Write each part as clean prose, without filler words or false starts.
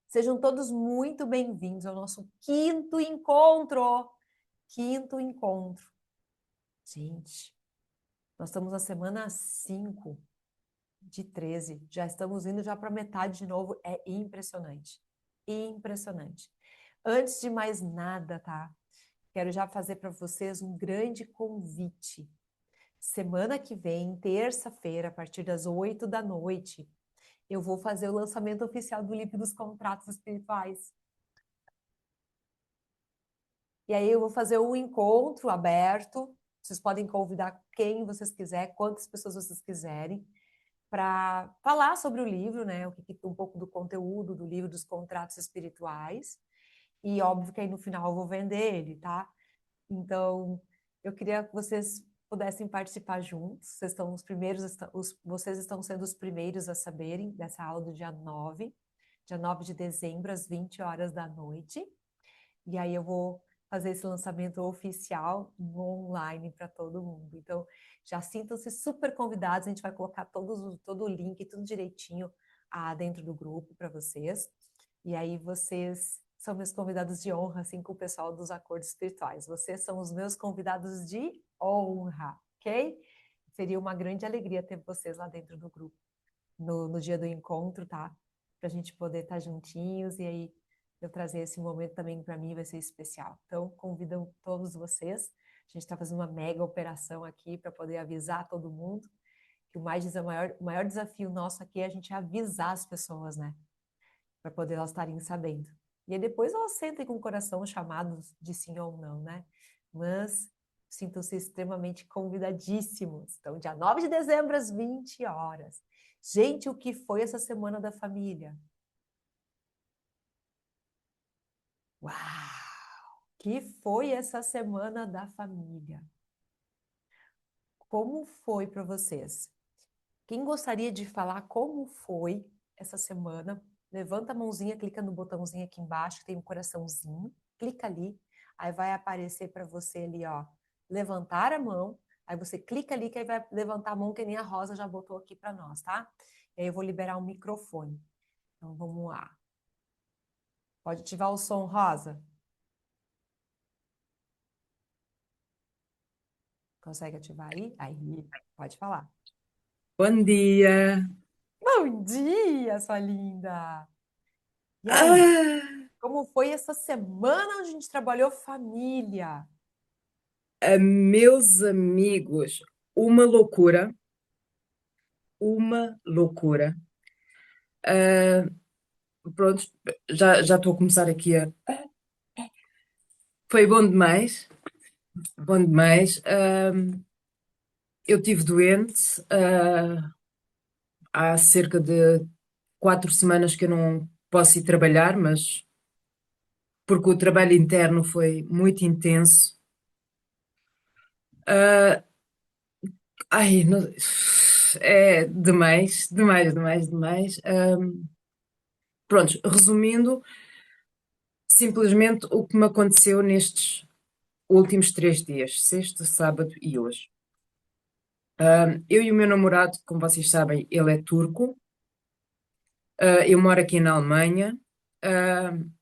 Sejam todos muito bem-vindos ao nosso quinto encontro. Quinto encontro. Gente, nós estamos na semana 5 de 13. Já estamos indo já para metade de novo. É impressionante. Impressionante. Antes de mais nada, tá? Quero já fazer para vocês um grande convite. Semana que vem, terça-feira, a partir das 8 da noite, eu vou fazer o lançamento oficial do livro dos contratos espirituais. E aí eu vou fazer um encontro aberto. Vocês podem convidar quem vocês quiserem, quantas pessoas vocês quiserem, para falar sobre o livro, né? Um pouco do conteúdo do livro dos contratos espirituais. E óbvio que aí no final eu vou vender ele, tá? Então, eu queria que vocês pudessem participar juntos. Vocês estão os primeiros, vocês estão sendo os primeiros a saberem dessa aula do dia 9 de dezembro, às 20 horas da noite. E aí eu vou fazer esse lançamento oficial no online para todo mundo. Então, já sintam-se super convidados. A gente vai colocar todo o link, tudo direitinho dentro do grupo para vocês. E aí vocês são meus convidados de honra, assim como o pessoal dos acordos espirituais. Vocês são os meus convidados de honra, ok? Seria uma grande alegria ter vocês lá dentro do grupo no dia do encontro, tá? Para a gente poder estar juntinhos e aí eu trazer esse momento também para mim vai ser especial. Então, convidam todos vocês. A gente está fazendo uma mega operação aqui para poder avisar todo mundo. Que o maior desafio nosso aqui é a gente avisar as pessoas, né? Para poder elas estarem sabendo. E aí depois elas sentem com o coração chamados de sim ou não, né? Mas sintam-se extremamente convidadíssimos. Então, dia 9 de dezembro, às 20 horas. Gente, o que foi essa Semana da Família? Uau! Que foi essa Semana da Família? Como foi para vocês? Quem gostaria de falar como foi essa semana? Levanta a mãozinha, clica no botãozinho aqui embaixo, que tem um coraçãozinho, clica ali, aí vai aparecer para você ali, ó, levantar a mão, aí você clica ali que aí vai levantar a mão que nem a Rosa já botou aqui para nós, tá? E aí eu vou liberar o microfone. Então vamos lá. Pode ativar o som, Rosa? Consegue ativar aí? Aí, pode falar. Bom dia! Bom dia, sua linda! E aí, Ah, como foi essa semana onde a gente trabalhou família? meus amigos, uma loucura, uma loucura. Ah, pronto, já estou a começar aqui a. Foi bom demais, bom demais. Eu tive doente, há cerca de 4 semanas que eu não posso ir trabalhar, mas porque o trabalho interno foi muito intenso. Ah, ai, é demais, demais, demais, demais. Pronto, resumindo, simplesmente o que me aconteceu nestes últimos 3 dias, sexta, sábado e hoje. Eu e o meu namorado, como vocês sabem, ele é turco. Eu moro aqui na Alemanha. Uh,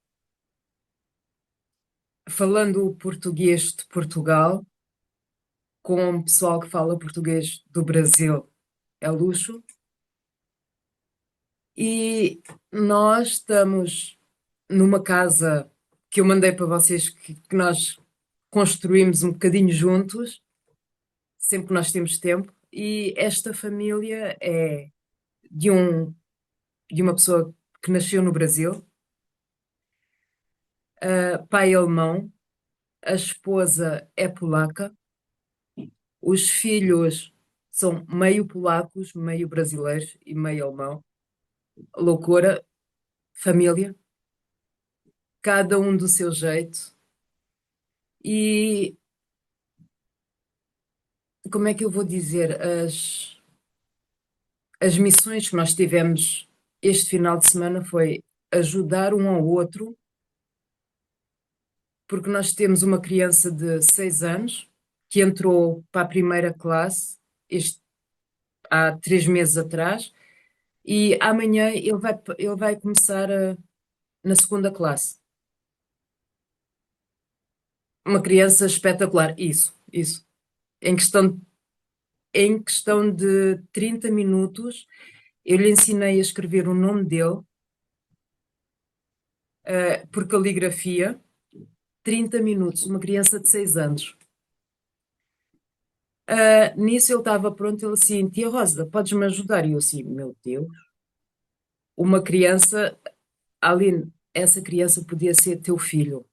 Falando o português de Portugal com o pessoal que fala português do Brasil é luxo. E nós estamos numa casa que eu mandei para vocês que nós construímos um bocadinho juntos, sempre que nós temos tempo. E esta família é de de uma pessoa que nasceu no Brasil, pai alemão, a esposa é polaca, os filhos são meio polacos, meio brasileiros e meio alemão. Loucura, família, cada um do seu jeito. E como é que eu vou dizer? As missões que nós tivemos este final de semana foi ajudar um ao outro, porque nós temos uma criança de 6 anos que entrou para a primeira classe há 3 meses atrás e amanhã ele vai começar na segunda classe. Uma criança espetacular. Isso. Em questão, em questão de 30 minutos, eu lhe ensinei a escrever o nome dele, por caligrafia. 30 minutos, uma criança de 6 anos. Nisso ele estava pronto, ele assim, tia Rosa, podes-me ajudar? E eu assim, meu Deus, uma criança, Aline, essa criança podia ser teu filho,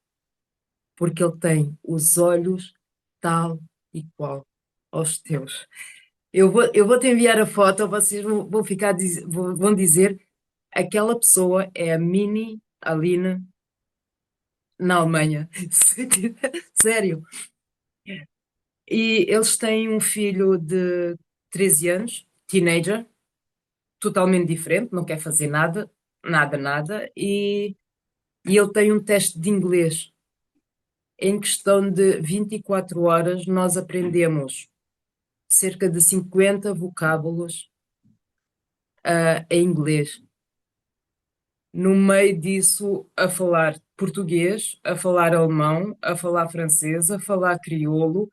porque ele tem os olhos tal e qual aos teus. Eu vou te enviar a foto, vocês vão ficar, vão dizer, aquela pessoa é a mini Aline na Alemanha. Sério. E eles têm um filho de 13 anos, teenager, totalmente diferente, não quer fazer nada, nada, nada, e ele tem um teste de inglês. Em questão de 24 horas, nós aprendemos cerca de 50 vocábulos, em inglês. No meio disso, a falar português, a falar alemão, a falar francês, a falar crioulo,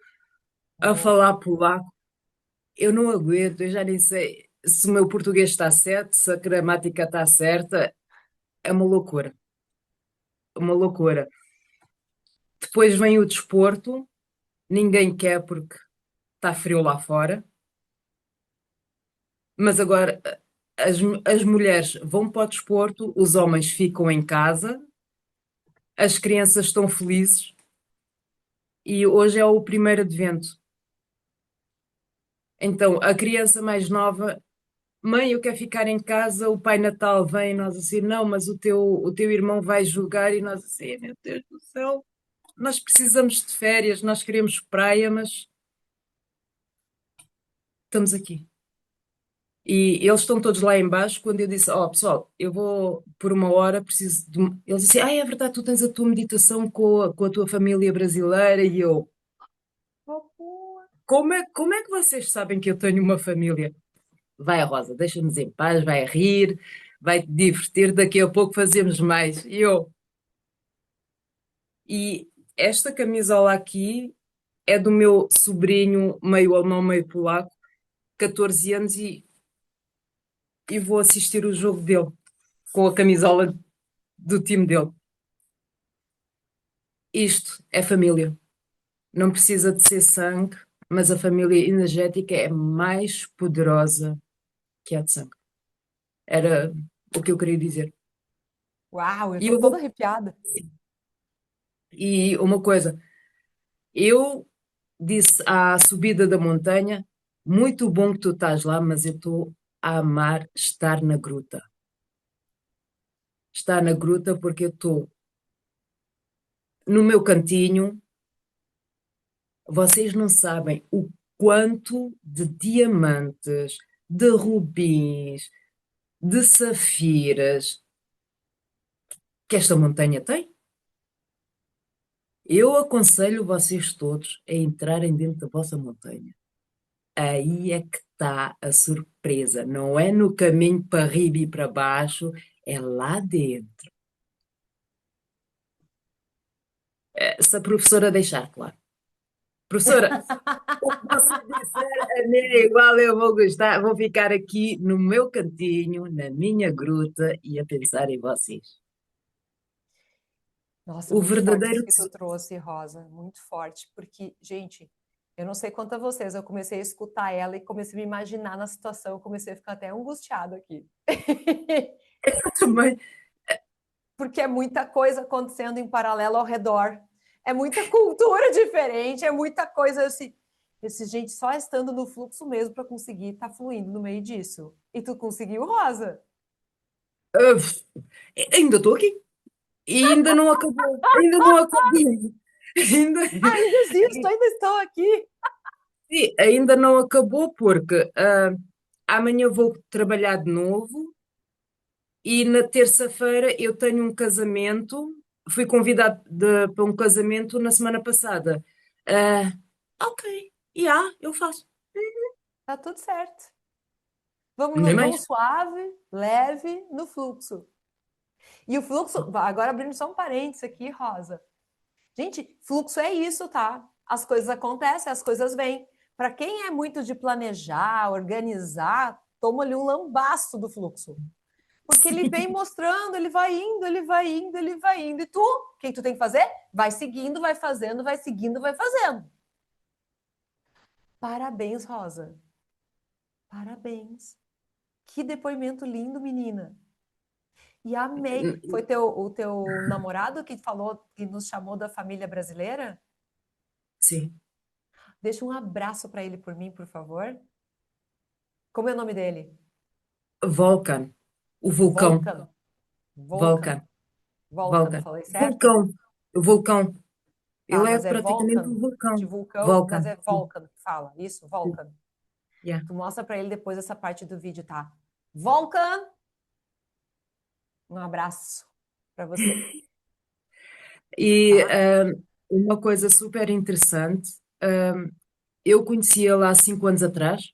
a Oh, falar polaco. Eu não aguento, eu já nem sei se o meu português está certo, se a gramática está certa. É uma loucura, uma loucura. Depois vem o desporto, ninguém quer porque está frio lá fora, mas agora as, as mulheres vão para o desporto, os homens ficam em casa, as crianças estão felizes e hoje é o primeiro advento. Então a criança mais nova, mãe, eu quero ficar em casa, o Pai Natal vem, e nós assim, não, mas o teu irmão vai jogar e nós assim, meu Deus do céu, nós precisamos de férias, nós queremos praia, mas estamos aqui. E eles estão todos lá embaixo quando eu disse, ó pessoal, eu vou por uma hora, preciso de... Eles disseram, é verdade, tu tens a tua meditação com a tua família brasileira e eu, loucura. como é que vocês sabem que eu tenho uma família? Vai, Rosa, deixa-nos em paz, vai rir, vai te divertir, daqui a pouco fazemos mais. E esta camisola aqui é do meu sobrinho, meio alemão, meio polaco, 14 anos, e vou assistir o jogo dele com a camisola do time dele. Isto é família. Não precisa de ser sangue, mas a família energética é mais poderosa que a de sangue. Era o que eu queria dizer. Uau, eu E estou eu toda vou. arrepiada. E uma coisa, eu disse à subida da montanha, muito bom que tu estás lá, mas eu estou a amar estar na gruta. Estar na gruta porque eu estou no meu cantinho. Vocês não sabem o quanto de diamantes, de rubins, de safiras que esta montanha tem. Eu aconselho vocês todos a entrarem dentro da vossa montanha. Aí é que está a surpresa. Não é no caminho para riba e para baixo, é lá dentro. Se a professora deixar, claro. Professora, o que você disser a mim é igual, eu vou gostar, vou ficar aqui no meu cantinho, na minha gruta e a pensar em vocês. Nossa, O muito forte isso verdadeiro que tu trouxe, Rosa, muito forte, porque, gente, eu não sei quanto a vocês, eu comecei a escutar ela e comecei a me imaginar na situação, eu comecei a ficar até angustiada aqui. também. Porque é muita coisa acontecendo em paralelo ao redor. É muita cultura diferente, é muita coisa assim. Esse gente só estando no fluxo mesmo para conseguir estar fluindo no meio disso. E tu conseguiu, Rosa? Uf, ainda estou aqui. E ainda não acabou. Ainda não acabou. Ainda, Ainda existo, ainda estou aqui. sim, ainda não acabou porque amanhã vou trabalhar de novo e na terça-feira eu tenho um casamento. Fui convidada para um casamento na semana passada. Ah, ok, eu faço. Tá tudo certo. Vamos, Nem vamos mais. suave, leve, no fluxo. E o fluxo, agora abrindo só um parênteses aqui, Rosa. Gente, fluxo é isso, tá? As coisas acontecem, as coisas vêm. Para quem é muito de planejar, organizar, toma ali um lambaço do fluxo. Porque ele vem mostrando, ele vai indo, ele vai indo, ele vai indo. E tu, o que tu tem que fazer? Vai seguindo, vai fazendo, vai seguindo, vai fazendo. Parabéns, Rosa. Parabéns. Que depoimento lindo, menina. E amei. Foi o teu namorado que falou, que nos chamou da família brasileira? Sim. Deixa um abraço para ele por mim, por favor. Como é o nome dele? Volcan. O vulcão. Volcan. Volcan. Volcan. Volcan, Volcan. falei certo? Vulcão. O vulcão. Tá, Ele é mas é praticamente Volcan, um de vulcão. vulcão, mas Volcan. é Sim. Volcan que fala. Isso, Sim. Volcan. Yeah. Tu mostra para ele depois essa parte do vídeo, tá? Volcan, um abraço para você, E tá? uma coisa super interessante, eu conhecia lá há 5 anos atrás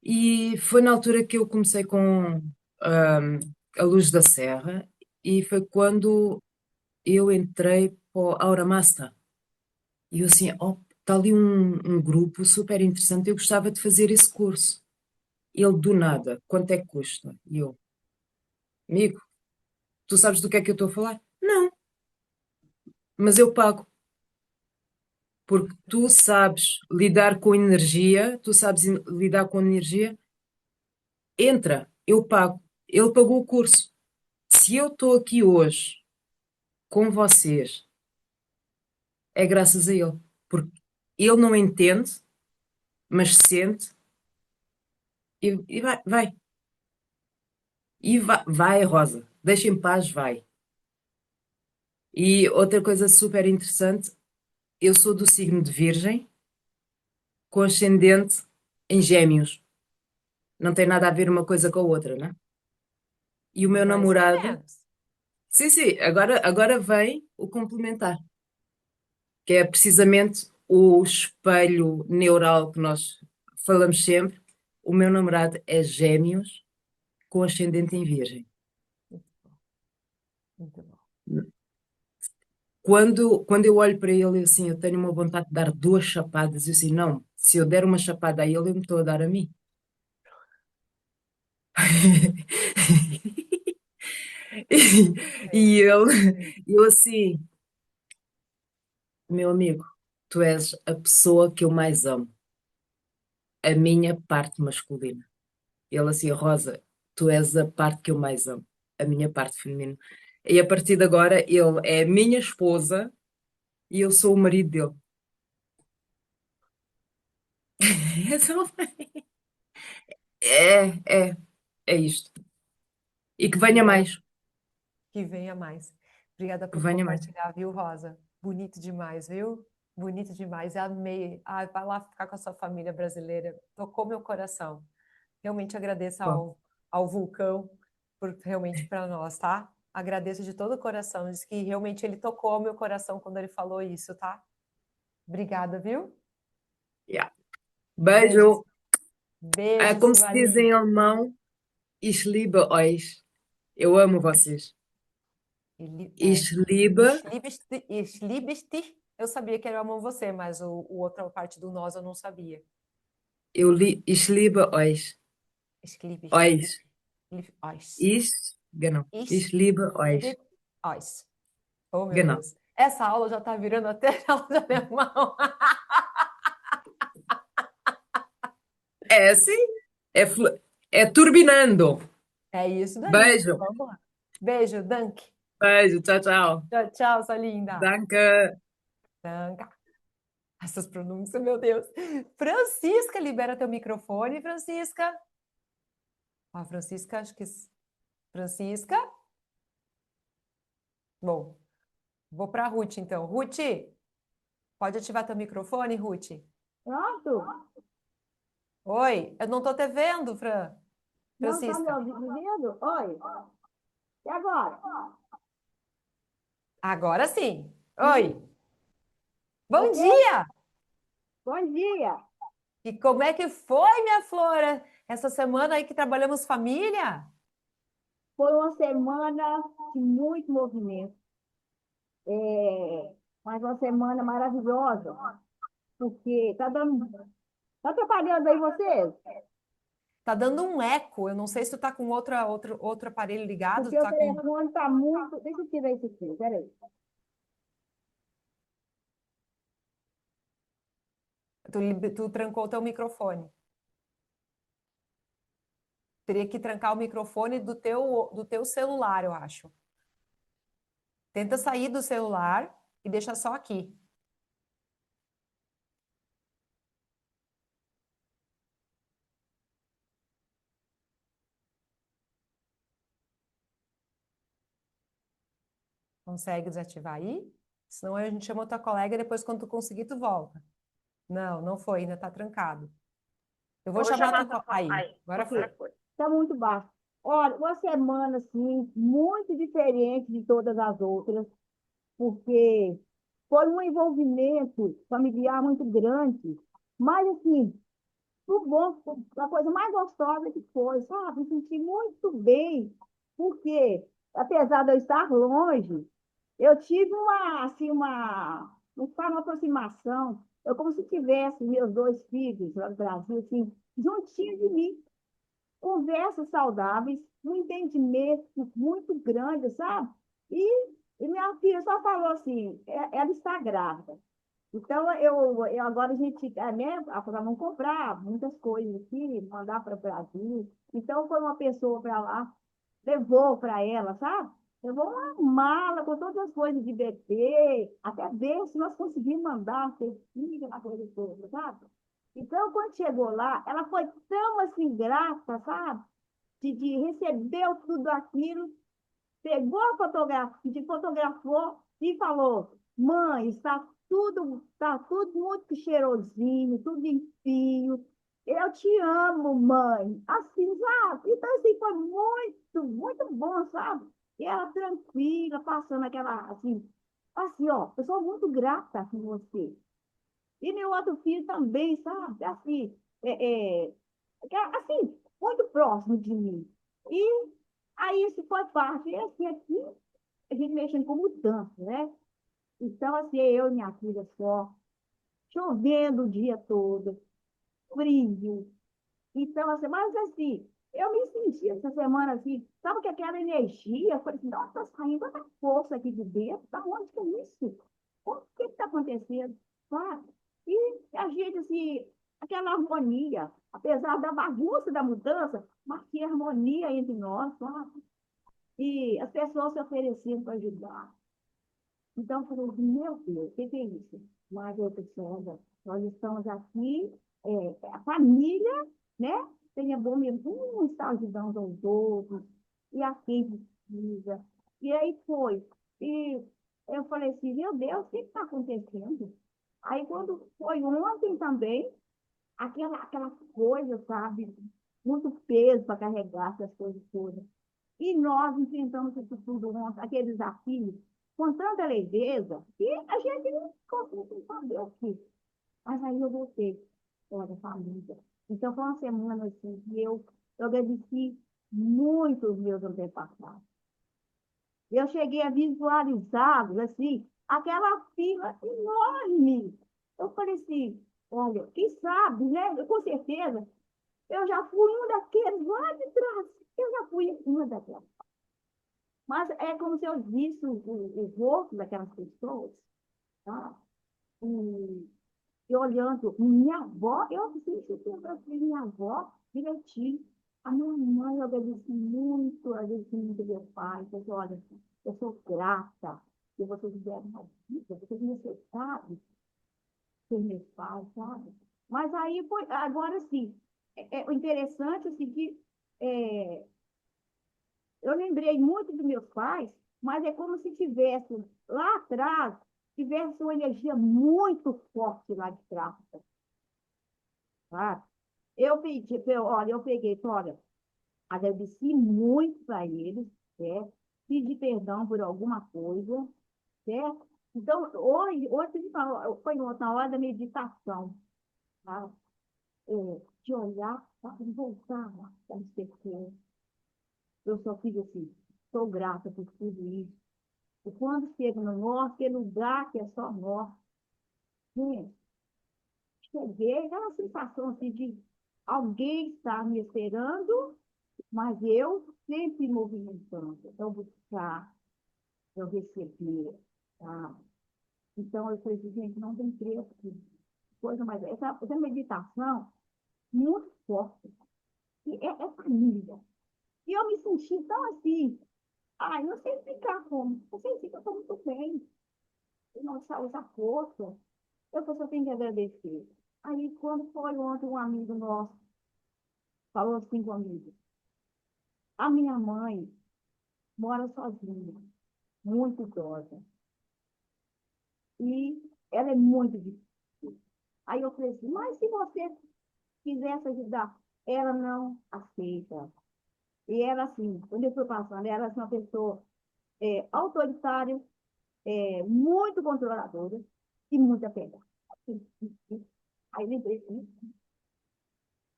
e foi na altura que eu comecei com a Luz da Serra e foi quando eu entrei para o Aura Master. E eu assim, oh, está ali um grupo super interessante, eu gostava de fazer esse curso. Ele do nada, quanto é que custa? E eu, amigo, tu sabes do que é que eu estou a falar? Não, mas eu pago. Porque tu sabes lidar com energia, tu sabes lidar com energia, entra, eu pago. Ele pagou o curso. Se eu estou aqui hoje com vocês, é graças a ele. Porque ele não entende, mas sente e vai, vai. E vai, vai, Rosa. Deixa em paz, vai. E outra coisa super interessante, eu sou do signo de Virgem, com ascendente em Gêmeos. Não tem nada a ver uma coisa com a outra, né? E o meu Mais ou namorado. menos. Sim, sim, agora vem o complementar, que é precisamente o espelho neural que nós falamos sempre. O meu namorado é Gêmeos com ascendente em Virgem. Muito bom. Quando eu olho para ele, assim, eu tenho uma vontade de dar duas chapadas. Eu assim, não, se eu der uma chapada a ele, eu me estou a dar a mim. E, É, e eu assim, meu amigo, tu és a pessoa que eu mais amo, a minha parte masculina. Ele assim, Rosa, tu és a parte que eu mais amo, a minha parte feminina. E a partir de agora, ele é a minha esposa e eu sou o marido dele. É, é, é isto. E que venha obrigada, mais, que venha mais. Obrigada que por venha mais. compartilhar, viu, Rosa? Bonito demais, viu? Bonito demais. Eu amei. Ai, vai lá ficar com a sua família brasileira. Tocou meu coração. Realmente agradeço Bom, ao Vulcão por realmente para nós, tá? Agradeço de todo o coração. Diz que realmente ele tocou meu coração quando ele falou isso, tá? Obrigada, viu? yeah. Beijos, Beijo. Ah, beijos, como se sua diz linda. em alemão, ich liebe euch. Eu amo vocês. Ich liebe, Ich liebe dich. Eu sabia que era eu amo você, mas o outra parte do nós eu não sabia. ich liebe euch. Ich liebe Euch. euch. Ich, genau. Ich Ich liebe euch. liebe euch. Oh, meu Genau. Deus. Essa aula já tá virando até aula de alemão. É assim, é turbinando. É isso daí. Beijo, Vamos lá. Beijo, Danke. beijo, tchau, tchau. Tchau, tchau, sua linda. Danke. Danke. Essas pronúncias, meu Deus. Francisca, libera teu microfone, Francisca. Ó, Francisca, acho que. Francisca? Bom, vou para a Ruth, então. Ruth, pode ativar teu microfone, Ruth? Pronto? Oi, eu não estou te vendo, Não está me Francisca. ouvindo? Oi. E agora? Agora sim. Oi, Sim. O bom quê? dia! Bom dia. E como é que foi, minha flora, essa semana aí que trabalhamos família? Foi uma semana de muito movimento, mas uma semana maravilhosa, porque tá atrapalhando aí vocês? Tá dando um eco. Eu não sei se tu tá com outro aparelho ligado. Porque Tu o tá com. telefone tá muito. Deixa eu tirar isso aqui, peraí. Tu trancou o teu microfone. Teria que trancar o microfone do teu celular, eu acho. Tenta sair do celular e deixa só aqui. Consegue desativar aí? Senão a gente chama outra colega e depois, quando tu conseguir, tu volta. Não, não foi, ainda tá trancado. Eu vou chamar Aí, agora Ok. foi. Tá muito baixo. Olha, uma semana, assim, muito diferente de todas as outras, porque foi um envolvimento familiar muito grande. Mas, assim, o bom, a coisa mais gostosa que foi, sabe? Me senti muito bem, porque, apesar de eu estar longe, eu tive uma aproximação. Eu como se tivesse meus dois filhos lá no Brasil, assim, juntinho de mim, conversas saudáveis, um entendimento muito grande, sabe? E minha filha só falou assim, ela está grávida. Então, eu agora a gente, né, vamos comprar muitas coisas aqui, mandar para o Brasil. Então, foi uma pessoa para lá, levou para ela, sabe? Levou uma mala com todas as coisas de bebê, até ver se nós conseguimos mandar, ter filho, aquela coisa toda, sabe? Então, quando chegou lá, ela foi tão assim grata, sabe? De receber tudo aquilo, pegou a fotografia, fotografou e falou: Mãe, está tudo muito cheirosinho, tudo limpinho. Eu te amo, mãe. Assim, sabe? Então, assim, foi muito, muito bom, sabe? E ela tranquila, passando aquela, assim, ó, eu sou muito grata com você. E meu outro filho também, sabe? Assim, assim, muito próximo de mim. E aí isso foi parte. E assim, aqui, a gente mexendo com mudança, né? Então, assim, eu e minha filha só, chovendo o dia todo, frio. Então, assim, mas assim, eu me senti essa semana assim, sabe que aquela energia, eu falei assim, nossa, tá saindo tanta força aqui de dentro, da onde que é isso? O que está acontecendo? Sabe? E a gente, assim, aquela harmonia, apesar da bagunça da mudança, mas que harmonia entre nós, sabe? E as pessoas se ofereciam para ajudar. Então, eu falei, meu Deus, o que é isso? Mas eu pensando, nós estamos aqui, a família, né? Tenha bom mesmo, está ajudando aos outros, e a quem precisa. E aí foi. E eu falei assim, meu Deus, o que está acontecendo? Aí, quando foi ontem também, aquela coisa, sabe? Muito peso para carregar essas coisas todas. E nós enfrentamos isso tudo ontem, aquele desafio, com tanta leveza, que a gente não conseguiu saber o que. Mas aí eu voltei, olha, família. Então foi uma semana assim que eu agradeci muito os meus antepassados. Eu cheguei a visualizá-los, assim, aquela fila enorme. Eu falei assim, olha, quem sabe, né? Com certeza, eu já fui um daqueles lá de trás. Eu já fui uma daquelas. Mas é como se eu visse o rosto daquelas pessoas, tá? E, e olhando, minha avó, eu assisto sempre assim, minha avó, direitinho. A minha mãe, eu agradeci muito meu pai. Eu disse, olha, eu sou grata que vocês deram uma vida, vocês necessitaram ser meus pais, sabe? Mas aí foi, agora sim, o interessante é o seguinte, é, eu lembrei muito dos meus pais, mas é como se tivesse lá atrás, tivesse uma energia muito forte lá de trás, tá? Olha, eu peguei, olha, agradeci muito para eles, certo? Pedi perdão por alguma coisa, certo? Então, hoje a gente falou, foi na hora da meditação, tá? De olhar, sabe, voltar lá, para as pessoas. eu só fico assim, sou grata por tudo isso. E quando chego no norte, aquele lugar que é só norte, gente, cheguei, aquela sensação assim de alguém estar me esperando, mas eu sempre movimentando, eu buscar, eu receber, tá? Então, eu falei assim, gente, não tem preço, coisa mais. Essa meditação muito forte, e é família. E eu me senti tão assim, ai, não sei explicar como, eu sei que eu estou muito bem, eu não sei usar força, eu só tenho que agradecer. Aí, quando foi ontem, um amigo nosso falou assim comigo, a minha mãe mora sozinha, muito idosa, e ela é muito difícil. Aí eu falei assim, mas se você quisesse ajudar, ela não aceita. E ela, assim, quando eu fui passando, ela era uma pessoa autoritária, muito controladora e muito apegada. Aí lembrei assim.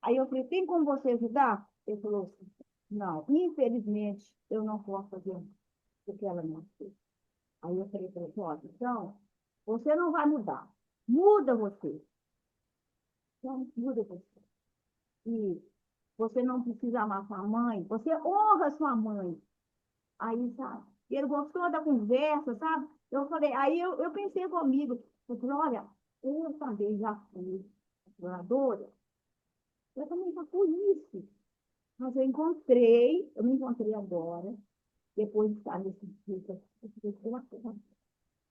Aí eu falei, tem como você ajudar? Ele falou assim, não, infelizmente eu não posso fazer o que ela não fez. Aí eu falei para ele, olha, então, você não vai mudar. Muda você. Então, muda você. E você não precisa amar sua mãe, você honra sua mãe. Aí, sabe? E ele gostou da conversa, sabe? Eu falei, aí eu pensei comigo, eu falei, olha, eu também já fui exploradora, eu também já fui isso. Mas eu me encontrei agora, depois de estar nesse dia,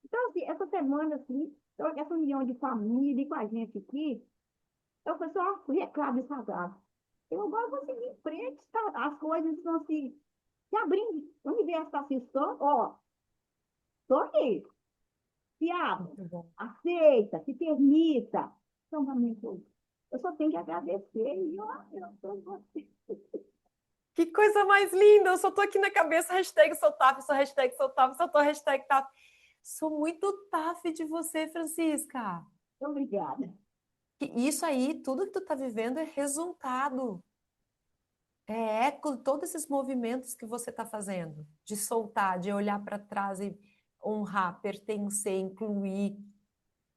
então, assim, essa semana, assim, essa união de família e com a gente aqui, eu fui só recado e saudade. Eu agora vou seguir em frente, tá? As coisas estão se abrindo, o universo está se expondo, ó, estou aqui. Se abra, Muito bom. aceita, se permita. Então, realmente, eu só tenho que agradecer e eu sou você. Que coisa mais linda! Eu só tô aqui na cabeça, hashtag sou TAF, sou hashtag sou TAF, só tô hashtag TAF. Sou muito TAF de você, Francisca. Obrigada. Isso aí, tudo que tu tá vivendo é resultado. É eco de todos esses movimentos que você está fazendo, de soltar, de olhar para trás e honrar, pertencer, incluir.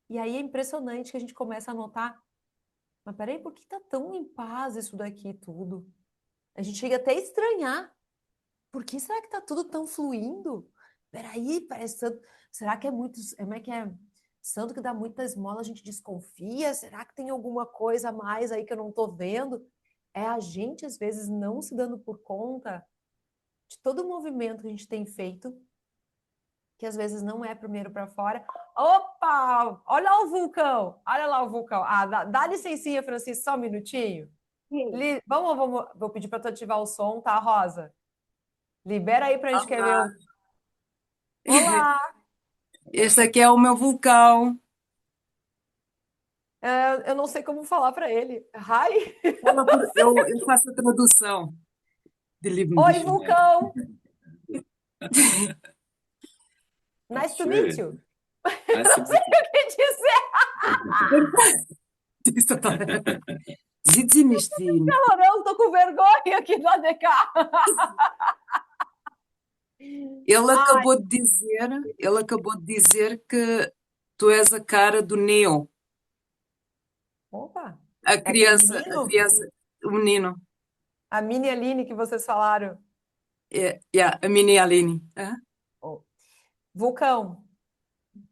E aí é impressionante que a gente começa a notar, mas peraí, por que está tão em paz isso daqui tudo? A gente chega até a estranhar. Por que será que está tudo tão fluindo? Peraí, parece santo. Será que é muito. Como é que é? Santo que dá muita esmola, a gente desconfia? Será que tem alguma coisa a mais aí que eu não estou vendo? É a gente, às vezes, não se dando por conta de todo o movimento que a gente tem feito, que às vezes não é primeiro para fora. Opa! Olha lá o vulcão! Olha lá o vulcão. Ah, dá licencinha, Francisco, só um minutinho. Sim. Vou pedir para tu ativar o som, tá, Rosa? Libera aí para a gente quer ver Olá, o. Olá! este aqui é o meu vulcão. Eu não sei como falar para ele. Hi! Eu faço a tradução de Oi, Liebenbichel. vulcão! Nice to meet Schön. you. Nice to Não sei meet you. o que dizer. Sieht sie nicht wie Calorão, tô com vergonha aqui do ADK. ele acabou de dizer que tu és a cara do Neo, Opa! a É aquele criança, a menino? criança, o menino, A mini Aline que vocês falaram. yeah, a mini Aline. Oh. Vulcão,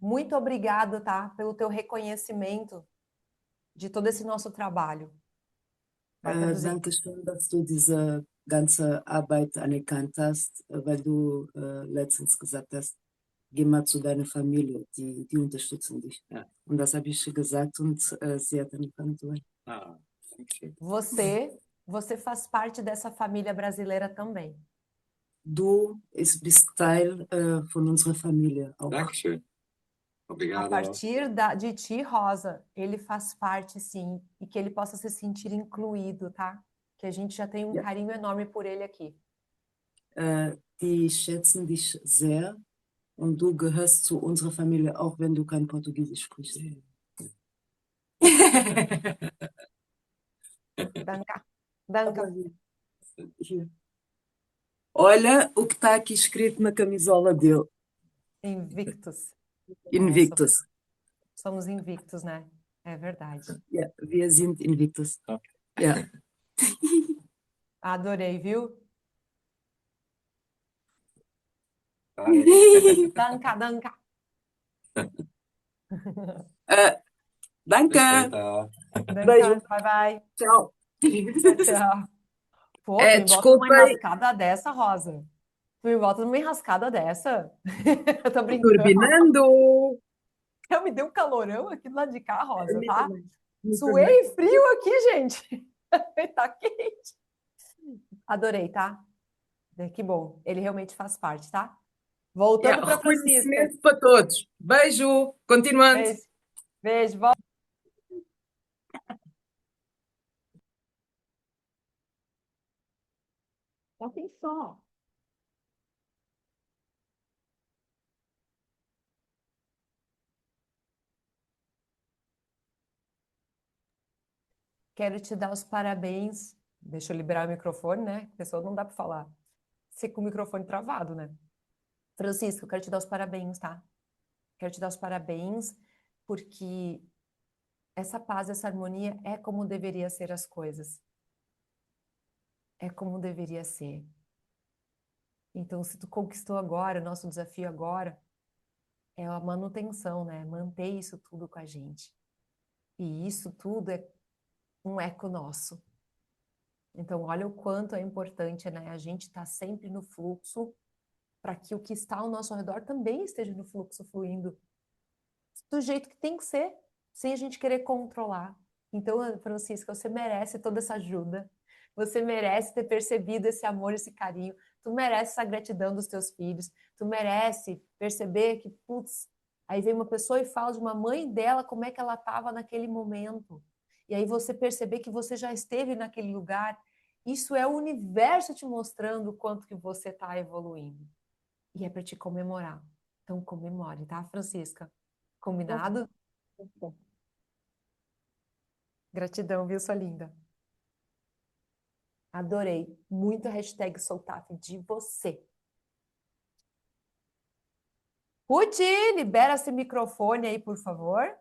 muito obrigado, tá? Pelo teu reconhecimento de todo esse nosso trabalho. Vai traduzir. Dankeschön, dass du diese ganze Arbeit anerkannt hast, weil du letztens gesagt hast, geh mal zu deiner Familie, die unterstützen dich. Ja. Und das habe ich gesagt und sie hat anerkannt. Ah, okay. Você faz parte dessa família brasileira também. Du bist Teil von unserer Familie auch. Dankeschön. A Obrigado. partir de ti, Rosa, ele faz parte, sim, e que ele possa se sentir incluído, tá? Que a gente já tem um Ja. carinho enorme por ele aqui. Die schätzen dich sehr und du gehörst zu unserer Familie, auch wenn du kein Portugiesisch sprichst. Danka. Danka. Aber hier. Olha o que está aqui escrito na camisola dele. Invictus. Invictus. Somos invictos, né? É verdade. Yeah, wir sind Invictus. Ok. Yeah. Adorei, viu? Ai, Danca, danca. Danke. perfeita. Beijo. Danca, bye, bye. Tchau. Tchau, tchau. Pô, tu me bota numa Desculpem, enrascada dessa, Rosa. Tu me bota numa enrascada dessa. Eu tô brincando. turbinando. Eu me dei um calorão aqui do lado de cá, Rosa, Me tá? também. Me também. Suei frio aqui, gente. Tá quente. Adorei, tá? Que bom. Ele realmente faz parte, tá? Voltando Yeah, para Francisca. reconhecimento para todos. Beijo. Continuando. Beijo. Beijo. Volta. Atenção. Quero te dar os parabéns. Deixa eu liberar o microfone, né? A pessoa não dá para falar. Se com o microfone travado, né? Francisca, eu quero te dar os parabéns, tá? Quero te dar os parabéns porque essa paz, essa harmonia é como deveria ser as coisas. É como deveria ser. Então, se tu conquistou agora, o nosso desafio agora é a manutenção, né? Manter isso tudo com a gente. E isso tudo é um eco nosso. Então, olha o quanto é importante, né? A gente estar sempre no fluxo para que o que está ao nosso redor também esteja no fluxo, fluindo do jeito que tem que ser, sem a gente querer controlar. Então, Francisca, você merece toda essa ajuda. Você merece ter percebido esse amor, esse carinho. Tu merece essa gratidão dos teus filhos. Tu merece perceber que, putz, aí vem uma pessoa e fala de uma mãe dela, como é que ela estava naquele momento. E aí você perceber que você já esteve naquele lugar. Isso é o universo te mostrando o quanto que você está evoluindo. E é para te comemorar. Então comemore, tá, Francisca? Combinado? Gratidão, viu, sua linda? Adorei. Muito a hashtag Soltaf de você. Ruth, libera esse microfone aí, por favor.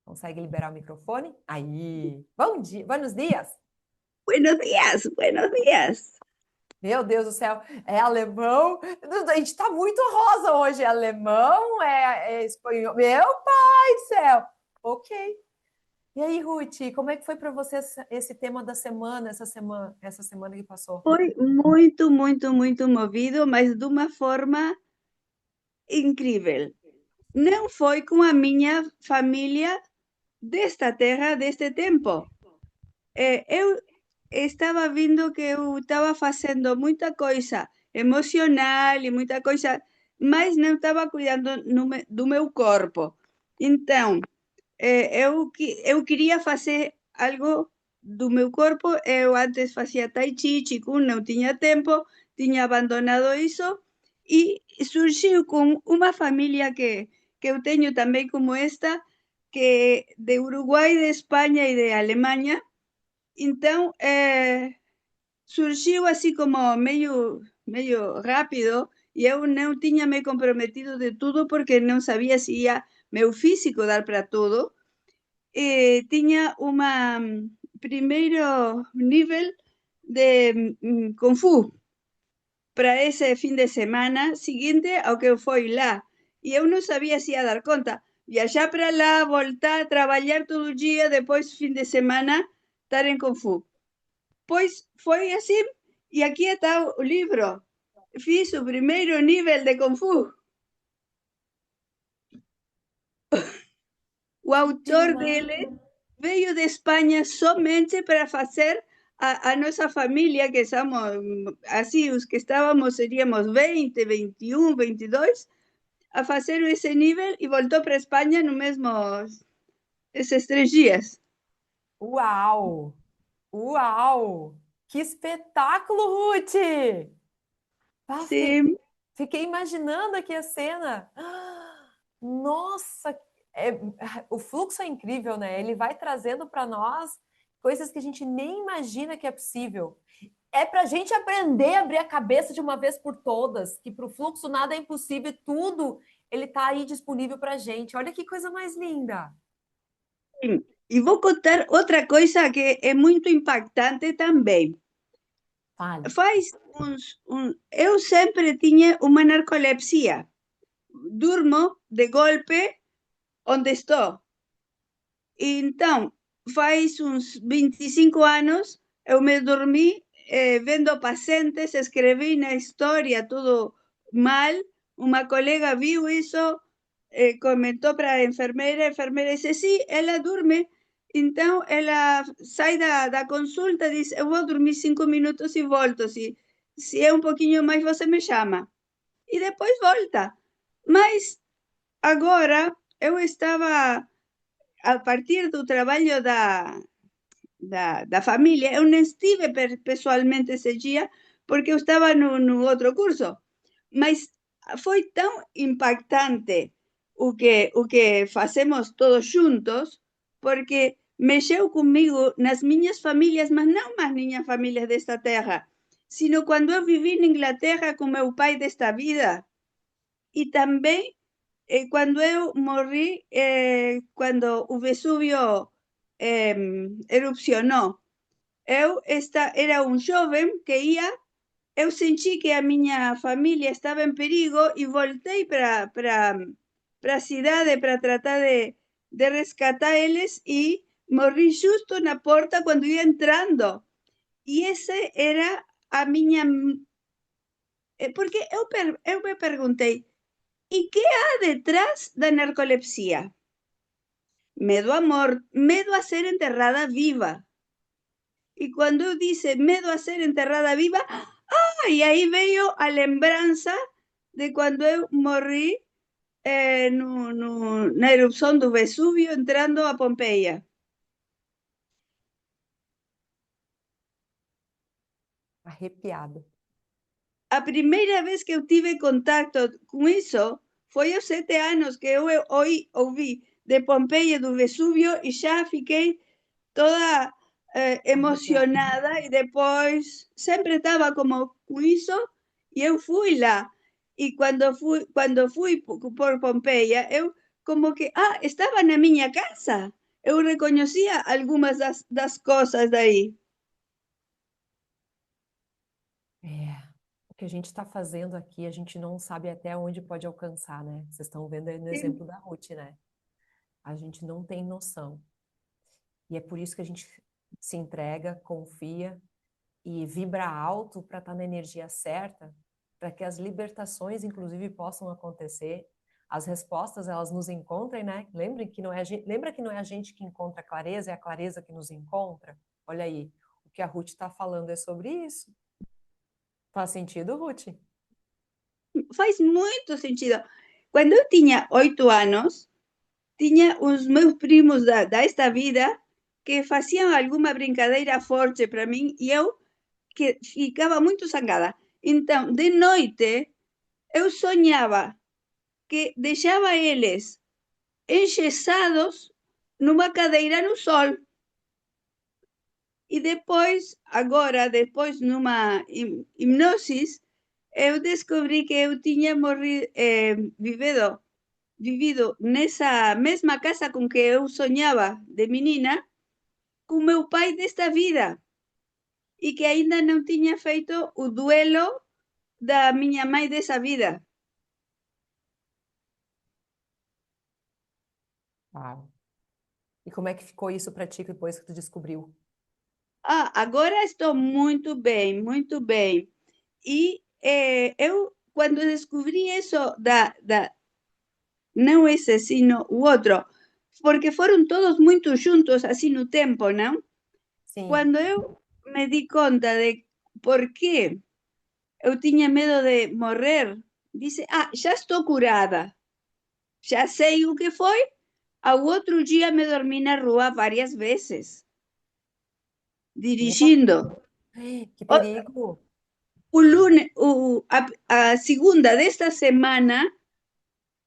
Consegue liberar o microfone? Aí. Bom dia, buenos dias. Buenos días, buenos días. Meu Deus do céu, é alemão? A gente tá muito rosa hoje. É alemão, é espanhol. Meu pai do céu. Ok. E aí, Ruth, como é que foi para você esse tema da semana, essa semana que passou? Foi muito, muito, muito movido, mas de uma forma incrível. Não foi com a minha família desta terra, deste tempo. Eu estava vendo que eu estava fazendo muita coisa emocional e muita coisa, mas não estava cuidando do meu corpo. Então, eu queria fazer algo do meu corpo. Eu antes fazia tai chi, qigong, não tinha tempo, tinha abandonado isso e surgiu com uma família que eu tenho também como esta, que de Uruguai, de Espanha e de Alemanha. Então, surgiu assim como meio rápido e eu não tinha me comprometido de tudo porque não sabia se ia meu físico dar para tudo. Tinha uma primeiro nível de Kung Fu para esse fim de semana seguinte ao que eu fui lá. E eu não sabia se ia dar conta. Viajar para lá, voltar, trabalhar todo dia, depois, fim de semana, estar em Kung Fu. Pois foi assim, e aqui está o livro. Fiz o primeiro nível de Kung Fu. O autor dele veio de Espanha somente para fazer a nossa família, que somos assim, os que estávamos seríamos 20, 21, 22, a fazer esse nível e voltou para Espanha no mesmo esses 3 dias. Uau! Uau! Que espetáculo, Ruth! Ah, Sim, fiquei imaginando aqui a cena. Nossa, o fluxo é incrível, né? Ele vai trazendo para nós coisas que a gente nem imagina que é possível. É para a gente aprender a abrir a cabeça de uma vez por todas, que para o fluxo nada é impossível e tudo ele está aí disponível para a gente. Olha que coisa mais linda. E vou contar outra coisa que é muito impactante também. Fale. Eu sempre tinha uma narcolepsia. Durmo de golpe onde estou. Então, faz uns 25 anos, eu me dormi vendo pacientes, escrevi na história tudo mal. Uma colega viu isso, comentou para a enfermeira disse, sim, ela dorme. Então, ela sai da consulta e diz, eu vou dormir 5 minutos e volto. Se é um pouquinho mais, você me chama. E depois volta. Mas agora, eu estava a partir do trabalho da família, eu não estive pessoalmente esse dia, porque eu estava no outro curso, mas foi tão impactante o que fazemos todos juntos, porque mexeu comigo nas minhas famílias, mas não nas minhas famílias desta terra, sino quando eu vivi na Inglaterra com meu pai desta vida, e também quando eu morri, quando o Vesúvio erupcionou, era um jovem que ia, eu senti que a minha família estava em perigo e voltei para a cidade para tratar de resgatar eles e morri justo na porta quando ia entrando. E esse era a minha... Porque eu me perguntei, e que há detrás da narcolepsia? Medo a medo a ser enterrada viva. Y cuando dice medo a ser enterrada viva, y ahí veo a lembranza de cuando eu morri na erupção do Vesúvio entrando a Pompeia. Arrepiada. A primeira vez que eu tive contato com isso foi aos 7 anos que eu ouvi de Pompeia do Vesúvio e já fiquei toda emocionada e depois sempre estava como com isso e eu fui lá. E quando fui por Pompeia, eu como que, estava na minha casa. Eu reconhecia algumas das coisas daí. O que a gente está fazendo aqui, a gente não sabe até onde pode alcançar, né? Vocês estão vendo aí no exemplo da Ruth, né? A gente não tem noção. E é por isso que a gente se entrega, confia e vibra alto para estar na energia certa, para que as libertações, inclusive, possam acontecer. As respostas, elas nos encontrem, né? Lembra que não é a gente que encontra a clareza, é a clareza que nos encontra? Olha aí, o que a Ruth está falando é sobre isso. Faz sentido, Ruth? Faz muito sentido. Quando eu tinha 8 anos, tinha os meus primos desta vida que faziam alguma brincadeira forte para mim e eu que ficava muito zangada. Então, de noite, eu sonhava que deixava eles engessados numa cadeira no sol. E depois, depois numa hipnose, eu descobri que eu tinha vivido nessa mesma casa com que eu sonhava de menina, com meu pai desta vida. E que ainda não tinha feito o duelo da minha mãe dessa vida. Uau. E como é que ficou isso para ti depois que tu descobriu? Agora estou muito bem, muito bem. E eu, quando descobri isso não esse, sino o outro, porque foram todos muito juntos, assim, no tempo, não? Sim. Quando eu me di conta de por que eu tinha medo de morrer, disse, já estou curada. Já sei o que foi. Ao outro dia me dormi na rua várias vezes, dirigindo. Que perigo! O lunes, a segunda desta semana,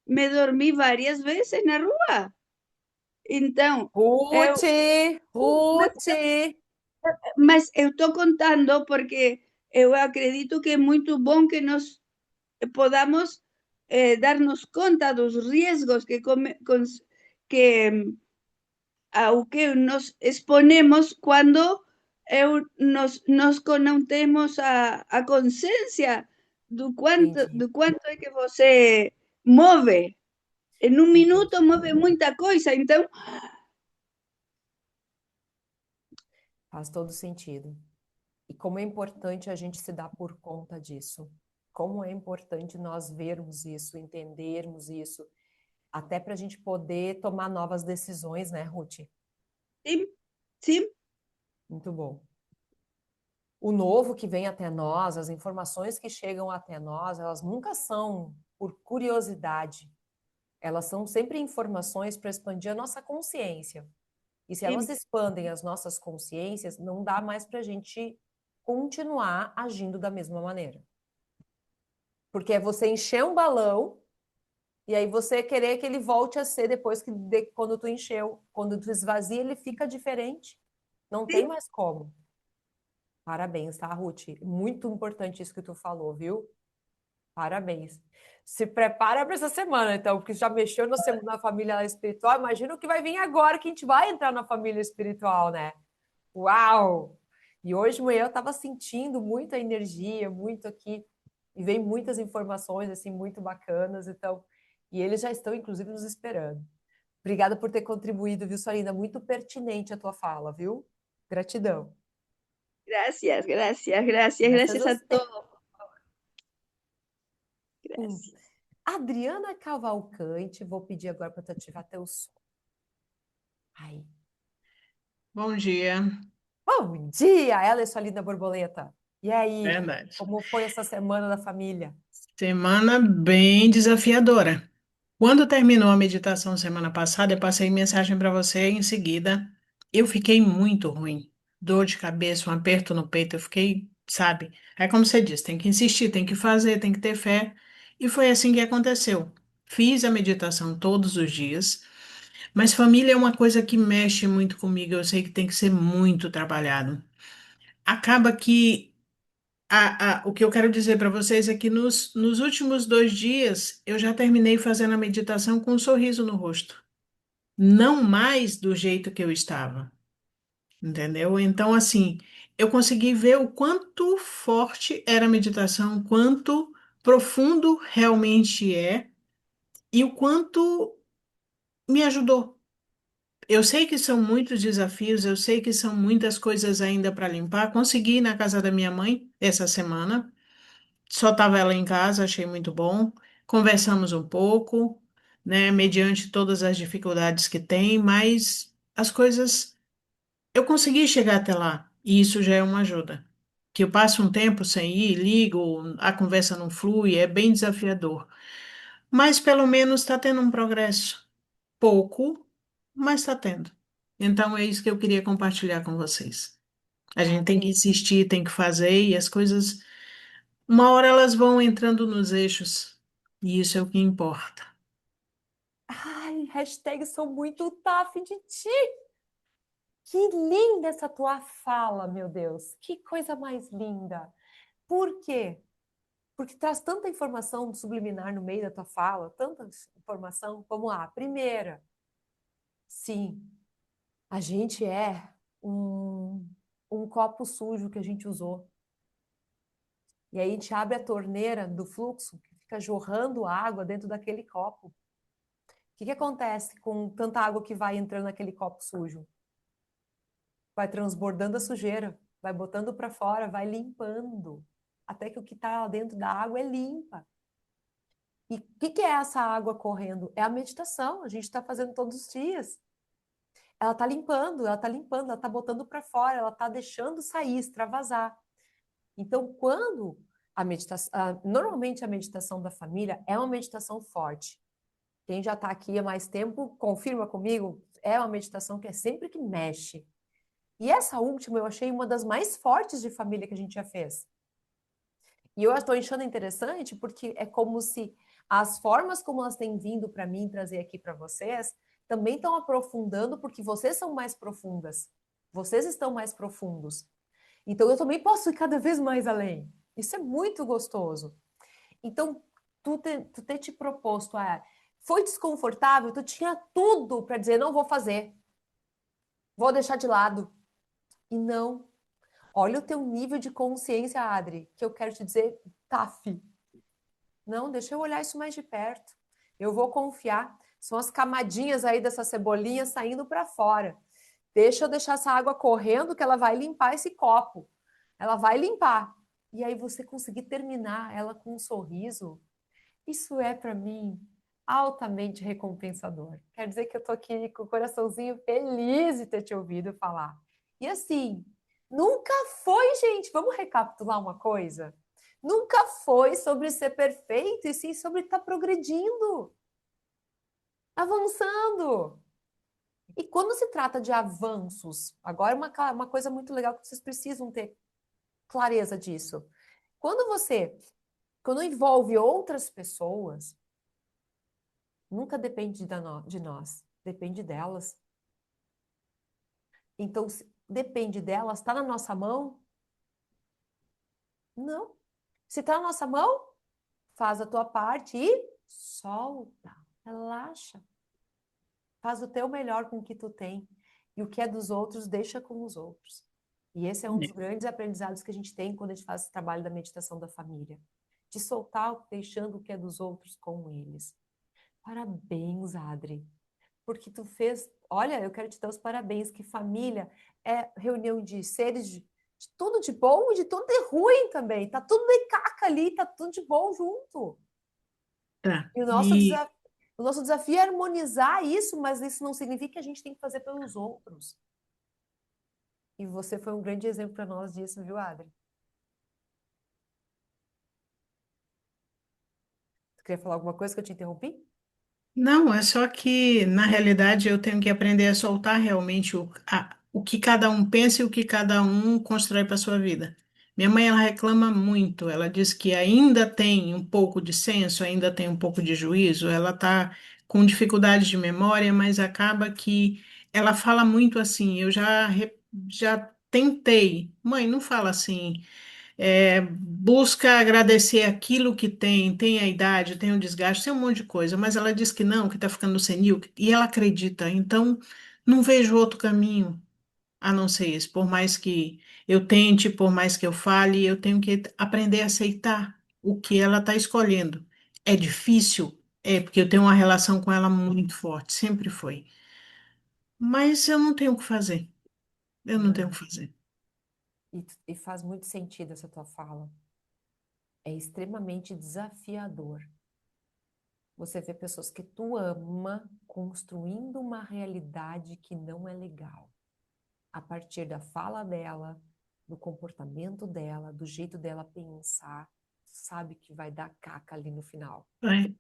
me dormi várias vezes na rua. Então, Ruth, Ruth. mas eu estou contando porque eu acredito que é muito bom que nós podamos darnos conta dos riscos que ao que nos exponemos quando nos conectemos a consciência Entendi, do quanto é que você move. Em um entendi. minuto move muita coisa, então Faz todo sentido. E como é importante a gente se dar por conta disso. Como é importante nós vermos isso, entendermos isso, até para a gente poder tomar novas decisões, né, Ruth? sim, sim, Muito bom. O novo que vem até nós, as informações que chegam até nós, elas nunca são por curiosidade. Elas são sempre informações para expandir a nossa consciência. E se elas sim, expandem as nossas consciências, não dá mais para a gente continuar agindo da mesma maneira. Porque é você encher um balão e aí você querer que ele volte a ser depois quando tu encheu. Quando tu esvazia, ele fica diferente. Não tem sim. mais como. Parabéns, tá, Ruth? Muito importante isso que tu falou, viu? Parabéns. Se prepara para essa semana, então, porque já mexeu na família espiritual. Imagina o que vai vir agora, que a gente vai entrar na família espiritual, né? Uau! E hoje de manhã eu estava sentindo muita energia, muito aqui, e vem muitas informações, assim, muito bacanas, então, e eles já estão, inclusive, nos esperando. Obrigada por ter contribuído, viu, Sorina? Muito pertinente a tua fala, viu? Gratidão. Gracias, gracias, gracias, Graças gracias a a você. todos. Hum. Gracias. Adriana Cavalcante, vou pedir agora para tu ativar teu som. Aí. Bom dia, Bom dia, ela é sua linda borboleta. E aí, verdade. como foi essa semana da família? Semana bem desafiadora. Quando terminou a meditação semana passada, eu passei mensagem para você em seguida. Eu fiquei muito ruim. Dor de cabeça, um aperto no peito, eu fiquei, sabe? É como você disse, tem que insistir, tem que fazer, tem que ter fé. E foi assim que aconteceu. Fiz a meditação todos os dias, mas família é uma coisa que mexe muito comigo, eu sei que tem que ser muito trabalhado. Acaba que o que eu quero dizer para vocês é que nos últimos 2 dias eu já terminei fazendo a meditação com um sorriso no rosto. Não mais do jeito que eu estava, entendeu? Então, assim, eu consegui ver o quanto forte era a meditação, o quanto profundo realmente é e o quanto me ajudou. Eu sei que são muitos desafios, eu sei que são muitas coisas ainda para limpar. Consegui ir na casa da minha mãe essa semana. Só estava ela em casa, achei muito bom. Conversamos um pouco, né, mediante todas as dificuldades que tem, mas as coisas eu consegui chegar até lá, e isso já é uma ajuda. Que eu passo um tempo sem ir, ligo, a conversa não flui, é bem desafiador. Mas pelo menos está tendo um progresso. Pouco, mas está tendo. Então é isso que eu queria compartilhar com vocês. A gente tem que Adri. insistir, tem que fazer, e as coisas uma hora elas vão entrando nos eixos, e isso é o que importa. Ai, hashtag sou muito taf de ti. Que linda essa tua fala, meu Deus. Que coisa mais linda. Por quê? Porque traz tanta informação subliminar no meio da tua fala, tanta informação. Vamos lá. Primeira, sim, a gente é um copo sujo que a gente usou. E aí a gente abre a torneira do fluxo, que fica jorrando água dentro daquele copo. O que acontece com tanta água que vai entrando naquele copo sujo? Vai transbordando a sujeira, vai botando para fora, vai limpando, até que o que está dentro da água é limpa. E o que é essa água correndo? É a meditação, a gente está fazendo todos os dias. Ela está limpando, ela está botando para fora, ela está deixando sair, extravasar. Então, quando a meditação, normalmente a meditação da família é uma meditação forte. Quem já está aqui há mais tempo, confirma comigo, é uma meditação que é sempre que mexe. E essa última eu achei uma das mais fortes de família que a gente já fez. E eu estou achando interessante porque é como se as formas como elas têm vindo para mim trazer aqui para vocês também estão aprofundando porque vocês são mais profundas. Vocês estão mais profundos. Então, eu também posso ir cada vez mais além. Isso é muito gostoso. Então, tu ter te proposto foi desconfortável, tu tinha tudo para dizer, não vou fazer, vou deixar de lado. E não. Olha o teu nível de consciência, Adri, que eu quero te dizer, taf. Não, deixa eu olhar isso mais de perto. Eu vou confiar. São as camadinhas aí dessa cebolinha saindo para fora. Deixa eu deixar essa água correndo que ela vai limpar esse copo. Ela vai limpar. E aí você conseguir terminar ela com um sorriso, isso é para mim altamente recompensador. Quer dizer que eu tô aqui com o coraçãozinho feliz de ter te ouvido falar. E assim, nunca foi, gente, vamos recapitular uma coisa? Nunca foi sobre ser perfeito, e sim sobre estar progredindo, avançando. E quando se trata de avanços, agora uma coisa muito legal que vocês precisam ter clareza disso. Quando envolve outras pessoas, nunca depende de nós, depende delas. Então, se depende delas, está na nossa mão? Não. Se está na nossa mão, faz a tua parte e solta, relaxa. Faz o teu melhor com o que tu tem. E o que é dos outros, deixa com os outros. E esse é um dos grandes aprendizados que a gente tem quando a gente faz esse trabalho da meditação da família. De soltar, deixando o que é dos outros com eles. Parabéns, Adri. Porque tu fez... Olha, eu quero te dar os parabéns, que família é reunião de seres de tudo de bom e de tudo de ruim também. Tá tudo de caca ali, tá tudo de bom junto. Tá. E E o nosso desafio é harmonizar isso, mas isso não significa que a gente tem que fazer pelos outros. E você foi um grande exemplo para nós disso, viu, Adri? Tu queria falar alguma coisa que eu te interrompi? não, é só que, na realidade, eu tenho que aprender a soltar realmente o que cada um pensa e o que cada um constrói para a sua vida. Minha mãe, ela reclama muito, ela diz que ainda tem um pouco de senso, ainda tem um pouco de juízo, ela está com dificuldade de memória, mas acaba que ela fala muito assim, já tentei, mãe, não fala assim, busca agradecer aquilo que tem a idade, tem o desgaste, tem um monte de coisa, mas ela diz que não, que está ficando senil, e ela acredita. Então, não vejo outro caminho a não ser esse. Por mais que eu tente, por mais que eu fale, eu tenho que aprender a aceitar o que ela está escolhendo. É difícil? É, porque eu tenho uma relação com ela muito forte, sempre foi. Mas eu não tenho o que fazer. Eu não tenho o Não. que fazer. E faz muito sentido essa tua fala. É extremamente desafiador. Você vê pessoas que tu ama construindo uma realidade que não é legal. A partir da fala dela, do comportamento dela, do jeito dela pensar, sabe que vai dar caca ali no final. É,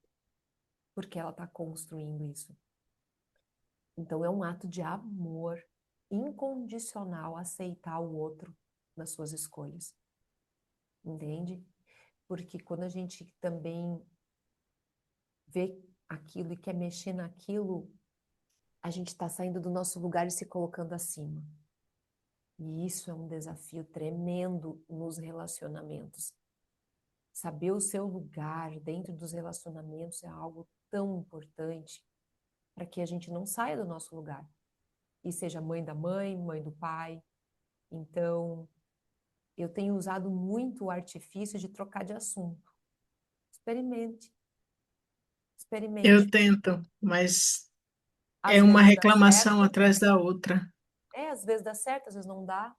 Porque ela está construindo isso. Então é um ato de amor incondicional aceitar o outro nas suas escolhas. Entende? Porque quando a gente também vê aquilo e quer mexer naquilo, a gente está saindo do nosso lugar e se colocando acima. E isso é um desafio tremendo nos relacionamentos. Saber o seu lugar dentro dos relacionamentos é algo tão importante para que a gente não saia do nosso lugar. E seja mãe da mãe, mãe do pai. Então, eu tenho usado muito o artifício de trocar de assunto. Experimente, eu experimente. tento, mas Às é uma vezes dá reclamação certo, atrás da outra. às vezes dá certo, às vezes não dá.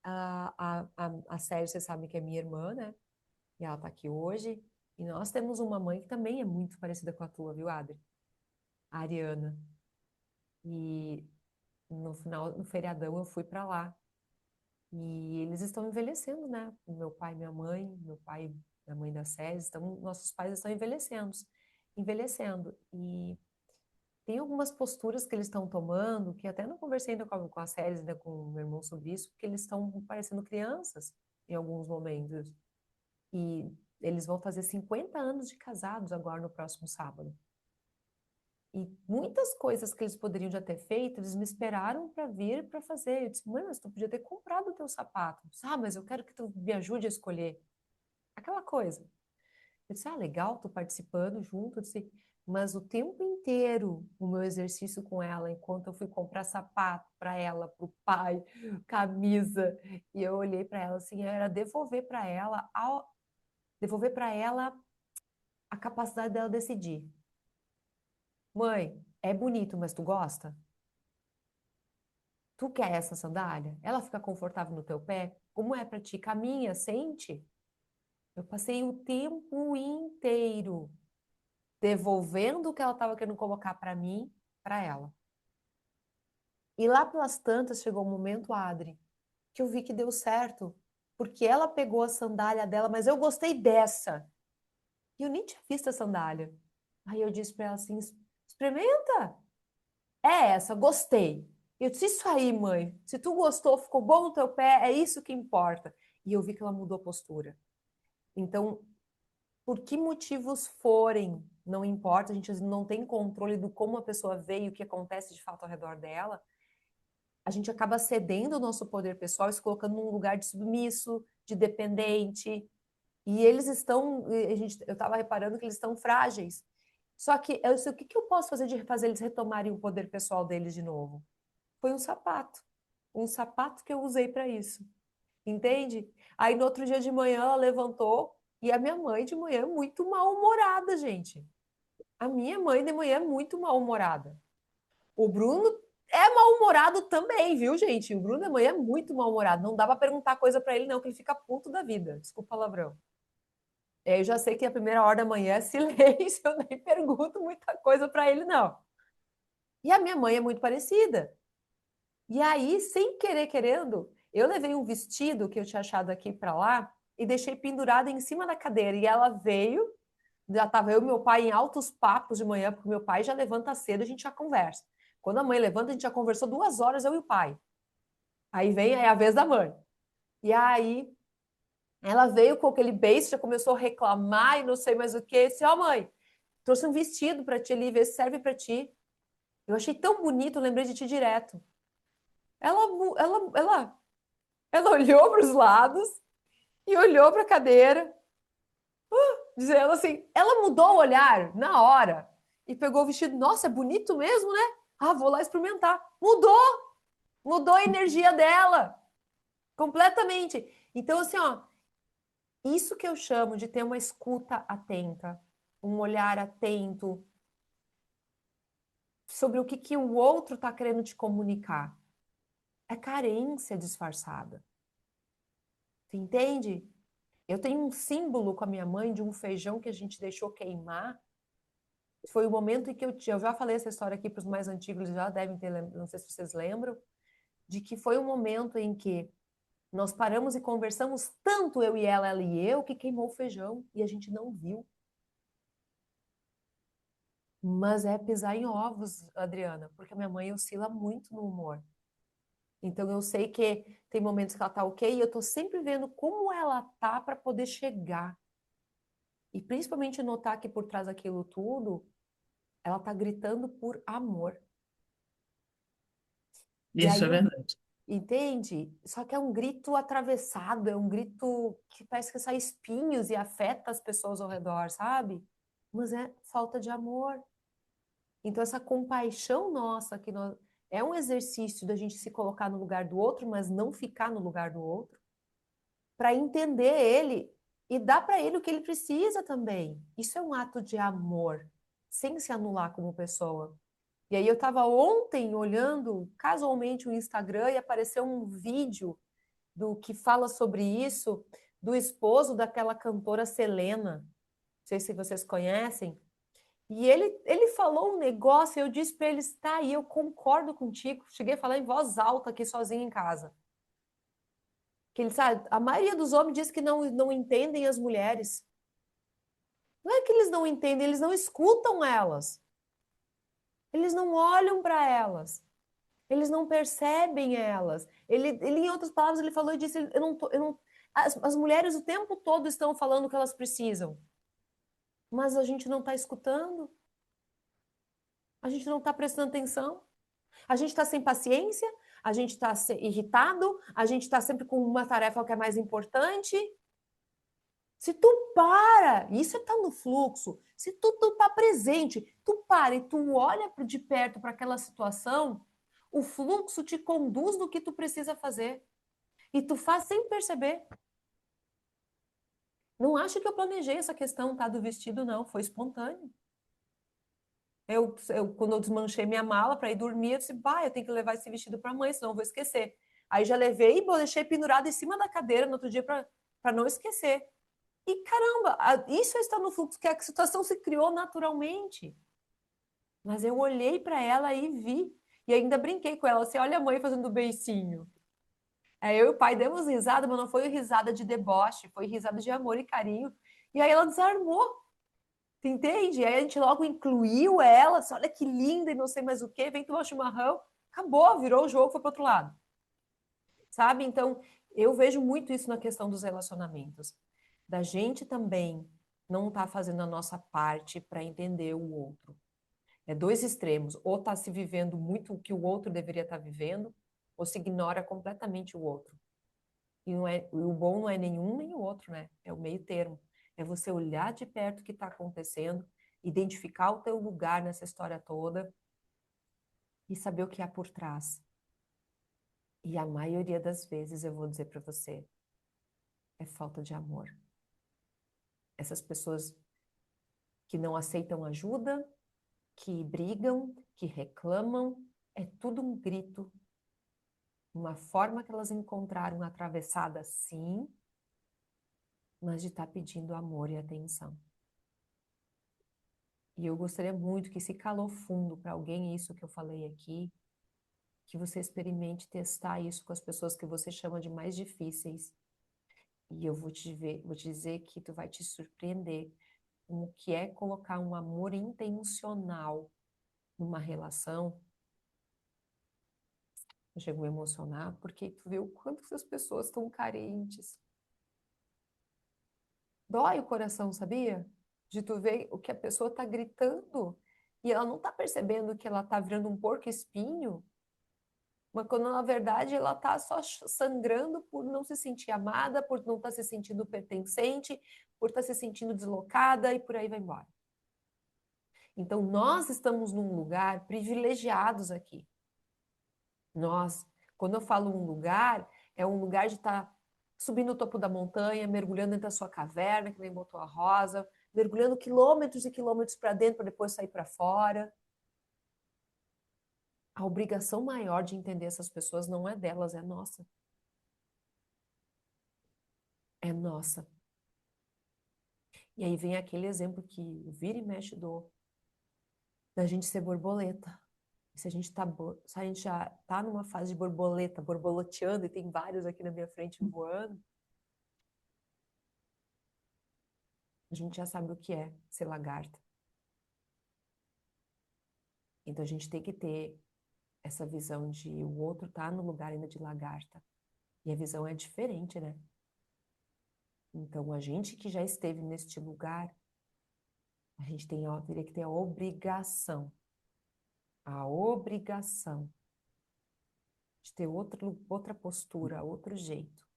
A Sérgio, vocês sabem que é minha irmã, né? E ela tá aqui hoje. E nós temos uma mãe que também é muito parecida com a tua, viu, Adri? A Ariana. E no final, no feriadão, eu fui para lá. E eles estão envelhecendo, né? Meu pai e minha mãe, meu pai e minha mãe da Sérgio, nossos pais estão envelhecendo. E tem algumas posturas que eles estão tomando, que até não conversei ainda com a Sérgio, ainda com o meu irmão sobre isso, porque eles estão parecendo crianças em alguns momentos. E eles vão fazer 50 anos de casados agora no próximo sábado. E muitas coisas que eles poderiam já ter feito, eles me esperaram para vir para fazer. Eu disse, mãe, mas tu podia ter comprado o teu sapato. Ah, mas eu quero que tu me ajude a escolher. Aquela coisa. Eu disse, legal, tô participando junto. Eu disse, mas o tempo inteiro, o meu exercício com ela, enquanto eu fui comprar sapato para ela, para o pai, camisa, e eu olhei para ela assim, era devolver para ela a capacidade dela decidir. Mãe, é bonito, mas tu gosta? Tu quer essa sandália? Ela fica confortável no teu pé? Como é para ti? Caminha, sente? Eu passei o tempo inteiro devolvendo o que ela estava querendo colocar para mim, para ela. E lá pelas tantas chegou um momento, Adri, que eu vi que deu certo, porque ela pegou a sandália dela, mas eu gostei dessa. E eu nem tinha visto a sandália. Aí eu disse para ela assim: experimenta. É essa, gostei. Eu disse, isso aí, mãe. Se tu gostou, ficou bom no teu pé, é isso que importa. E eu vi que ela mudou a postura. Então, por que motivos forem, não importa, a gente não tem controle do como a pessoa veio e o que acontece de fato ao redor dela, a gente acaba cedendo o nosso poder pessoal e se colocando num lugar de submisso, de dependente. E eles estão, eu estava reparando que eles estão frágeis. Só que eu sei o que eu posso fazer de fazer eles retomarem o poder pessoal deles de novo? Foi um sapato. Um sapato que eu usei para isso. Entende? Aí no outro dia de manhã ela levantou e a minha mãe de manhã é muito mal-humorada, gente. A minha mãe de manhã é muito mal-humorada. O Bruno é mal-humorado também, viu, gente? O Bruno de manhã é muito mal-humorado. Não dá para perguntar coisa para ele, não, que ele fica puto da vida. Desculpa o palavrão. Eu já sei que a primeira hora da manhã é silêncio, eu nem pergunto muita coisa para ele, não. E a minha mãe é muito parecida. E aí, sem querer, querendo, eu levei um vestido que eu tinha achado aqui para lá e deixei pendurado em cima da cadeira. E ela veio, já estava eu e meu pai em altos papos de manhã, porque meu pai já levanta cedo, a gente já conversa. Quando a mãe levanta, a gente já conversou 2 horas, eu e o pai. Aí vem aí a vez da mãe. E aí ela veio com aquele beijo, já começou a reclamar e não sei mais o que. Disse, mãe, trouxe um vestido para ti ali, vê se serve para ti. Eu achei tão bonito, lembrei de ti direto. Ela, ela, ela, ela olhou para os lados e olhou para a cadeira, dizendo assim, ela mudou o olhar na hora e pegou o vestido. Nossa, é bonito mesmo, né? Vou lá experimentar. Mudou a energia dela completamente. Então, assim, isso que eu chamo de ter uma escuta atenta, um olhar atento sobre o que o outro está querendo te comunicar. É carência disfarçada. Você entende? Eu tenho um símbolo com a minha mãe de um feijão que a gente deixou queimar. Foi o momento em que eu já falei essa história aqui para os mais antigos, eles já devem ter, não sei se vocês lembram, de que foi um momento em que nós paramos e conversamos tanto, eu e ela e eu, que queimou o feijão e a gente não viu. Mas é pisar em ovos, Adriana, porque a minha mãe oscila muito no humor. Então eu sei que tem momentos que ela tá ok e eu tô sempre vendo como ela tá para poder chegar. E principalmente notar que por trás daquilo tudo, ela tá gritando por amor. E Isso aí é verdade. entende? Só que é um grito atravessado, é um grito que parece que sai espinhos e afeta as pessoas ao redor, sabe? Mas é falta de amor. Então, essa compaixão nossa, é um exercício da gente se colocar no lugar do outro, mas não ficar no lugar do outro, para entender ele e dar para ele o que ele precisa também. Isso é um ato de amor, sem se anular como pessoa. E aí eu estava ontem olhando casualmente o Instagram e apareceu um vídeo do que fala sobre isso, do esposo daquela cantora Selena. Não sei se vocês conhecem. E ele falou um negócio, eu disse para ele, tá aí, eu concordo contigo. Cheguei a falar em voz alta aqui sozinha em casa. Que ele sabe, a maioria dos homens diz que não entendem as mulheres. Não é que eles não entendem, eles não escutam elas. Eles não olham para elas. Eles não percebem elas. Em outras palavras, ele falou e disse, eu não, as mulheres o tempo todo estão falando o que elas precisam. Mas a gente não está escutando. A gente não está prestando atenção. A gente está sem paciência, a gente está irritado, a gente está sempre com uma tarefa que é mais importante. Se tu para, isso é estar no fluxo, se tu tá presente, tu para e tu olha de perto para aquela situação, o fluxo te conduz no que tu precisa fazer. E tu faz sem perceber. Não acho que eu planejei essa questão, tá, do vestido, não. Foi espontâneo. Quando eu desmanchei minha mala para ir dormir, eu disse, bah, eu tenho que levar esse vestido para a mãe, senão eu vou esquecer. Aí já levei e deixei pendurado em cima da cadeira no outro dia para não esquecer. E caramba, isso está no fluxo, que a situação se criou naturalmente. Mas eu olhei para ela e vi. E ainda brinquei com ela, assim, olha a mãe fazendo beicinho. Aí eu e o pai demos risada, mas não foi risada de deboche, foi risada de amor e carinho. E aí ela desarmou, tu entende? Aí a gente logo incluiu ela, assim, olha que linda e não sei mais o quê, vem tomar chimarrão, acabou, virou o jogo, foi pro outro lado. Sabe? Então, eu vejo muito isso na questão dos relacionamentos. Da gente também não tá fazendo a nossa parte para entender o outro. É dois extremos, ou tá se vivendo muito o que o outro deveria estar vivendo, ou se ignora completamente o outro. E o bom não é nenhum nem o outro, né? É o meio termo. É você olhar de perto o que está acontecendo, identificar o teu lugar nessa história toda e saber o que há por trás. E a maioria das vezes, eu vou dizer para você, é falta de amor. Essas pessoas que não aceitam ajuda, que brigam, que reclamam, é tudo um grito, uma forma que elas encontraram atravessada, sim, mas de estar pedindo amor e atenção. E eu gostaria muito que, se calou fundo para alguém isso que eu falei aqui, que você experimente testar isso com as pessoas que você chama de mais difíceis. E eu vou te dizer que tu vai te surpreender com o que é colocar um amor intencional numa relação. Eu chego a me emocionar porque tu vê o quanto essas pessoas estão carentes. Dói o coração, sabia? De tu ver o que a pessoa está gritando e ela não está percebendo que ela está virando um porco-espinho, mas quando na verdade ela está só sangrando por não se sentir amada, por não estar se sentindo pertencente, por estar se sentindo deslocada e por aí vai embora. Então nós estamos num lugar privilegiados aqui. Nós, quando eu falo um lugar, é um lugar de estar subindo o topo da montanha, mergulhando dentro da sua caverna, que nem botou a Rosa, mergulhando quilômetros e quilômetros para dentro para depois sair para fora. A obrigação maior de entender essas pessoas não é delas, é nossa. É nossa. E aí vem aquele exemplo que o vira e mexe da gente ser borboleta. Se a gente se a gente já tá numa fase de borboleta, borboleteando, e tem vários aqui na minha frente voando, a gente já sabe o que é ser lagarta. Então a gente tem que ter essa visão de o outro tá no lugar ainda de lagarta. E a visão é diferente, né? Então a gente que já esteve neste lugar, a gente teria que ter a obrigação de ter outra postura, outro jeito.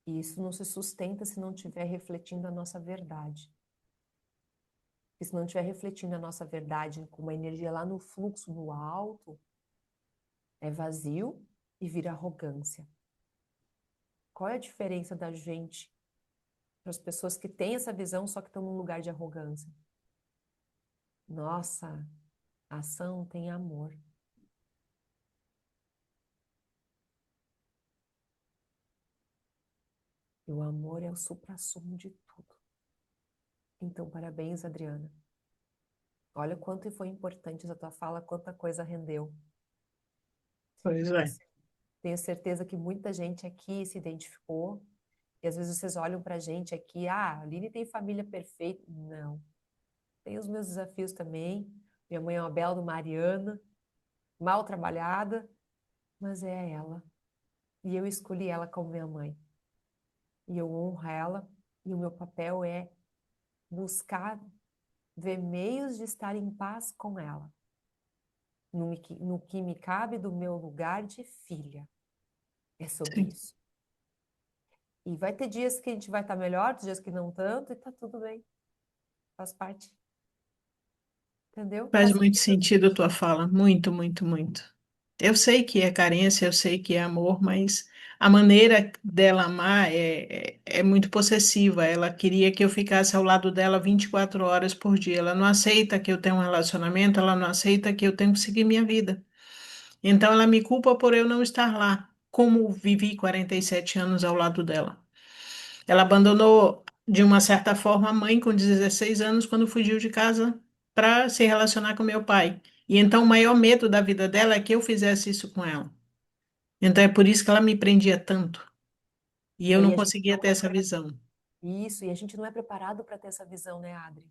E isso não se sustenta se não estiver refletindo a nossa verdade. E se não estiver refletindo a nossa verdade com uma energia lá no fluxo, no alto, é vazio e vira arrogância. Qual é a diferença da gente para as pessoas que têm essa visão, só que estão num lugar de arrogância? Nossa ação tem amor. E o amor é o suprassumo de tudo. Então, parabéns, Adriana. Olha quanto foi importante essa tua fala, quanta coisa rendeu. Pois é. Tenho certeza que muita gente aqui se identificou. E às vezes vocês olham pra gente aqui, a Aline tem família perfeita. Não. Tem os meus desafios também. Minha mãe é uma bela do Mariana, mal trabalhada, mas é ela. E eu escolhi ela como minha mãe. E eu honro ela. E o meu papel é buscar ver meios de estar em paz com ela, no que me cabe do meu lugar de filha. É sobre Sim. isso. E vai ter dias que a gente vai estar melhor, dias que não tanto, e tá tudo bem. Faz parte. Entendeu? Faz Faz muito sentido. sentido a tua fala, muito, muito, muito. Eu sei que é carência, eu sei que é amor, mas a maneira dela amar é muito possessiva. Ela queria que eu ficasse ao lado dela 24 horas por dia. Ela não aceita que eu tenha um relacionamento, ela não aceita que eu tenho que seguir minha vida. Então ela me culpa por eu não estar lá, como vivi 47 anos ao lado dela. Ela abandonou, de uma certa forma, a mãe com 16 anos quando fugiu de casa para se relacionar com meu pai. E então o maior medo da vida dela é que eu fizesse isso com ela. Então é por isso que ela me prendia tanto. E eu E não a gente conseguia não ter é essa visão. isso, e a gente não é preparado para ter essa visão, né, Adri?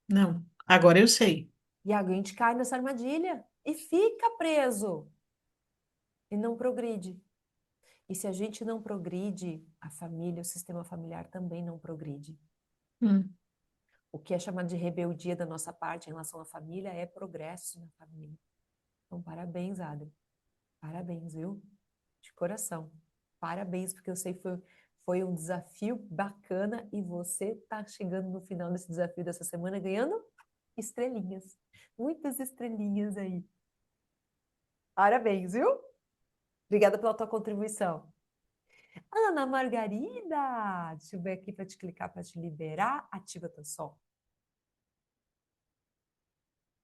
Não, agora eu sei. E a gente cai nessa armadilha e fica preso e não progride. E se a gente não progride, a família, o sistema familiar também não progride. Hum, O que é chamado de rebeldia da nossa parte em relação à família é progresso na família. Então, parabéns, Adri. Parabéns, viu? De coração. Parabéns, porque eu sei que foi um desafio bacana e você está chegando no final desse desafio dessa semana ganhando estrelinhas. Muitas estrelinhas aí. Parabéns, viu? Obrigada pela tua contribuição. Ana Margarida, deixa eu ver aqui para te clicar para te liberar. Ativa teu som.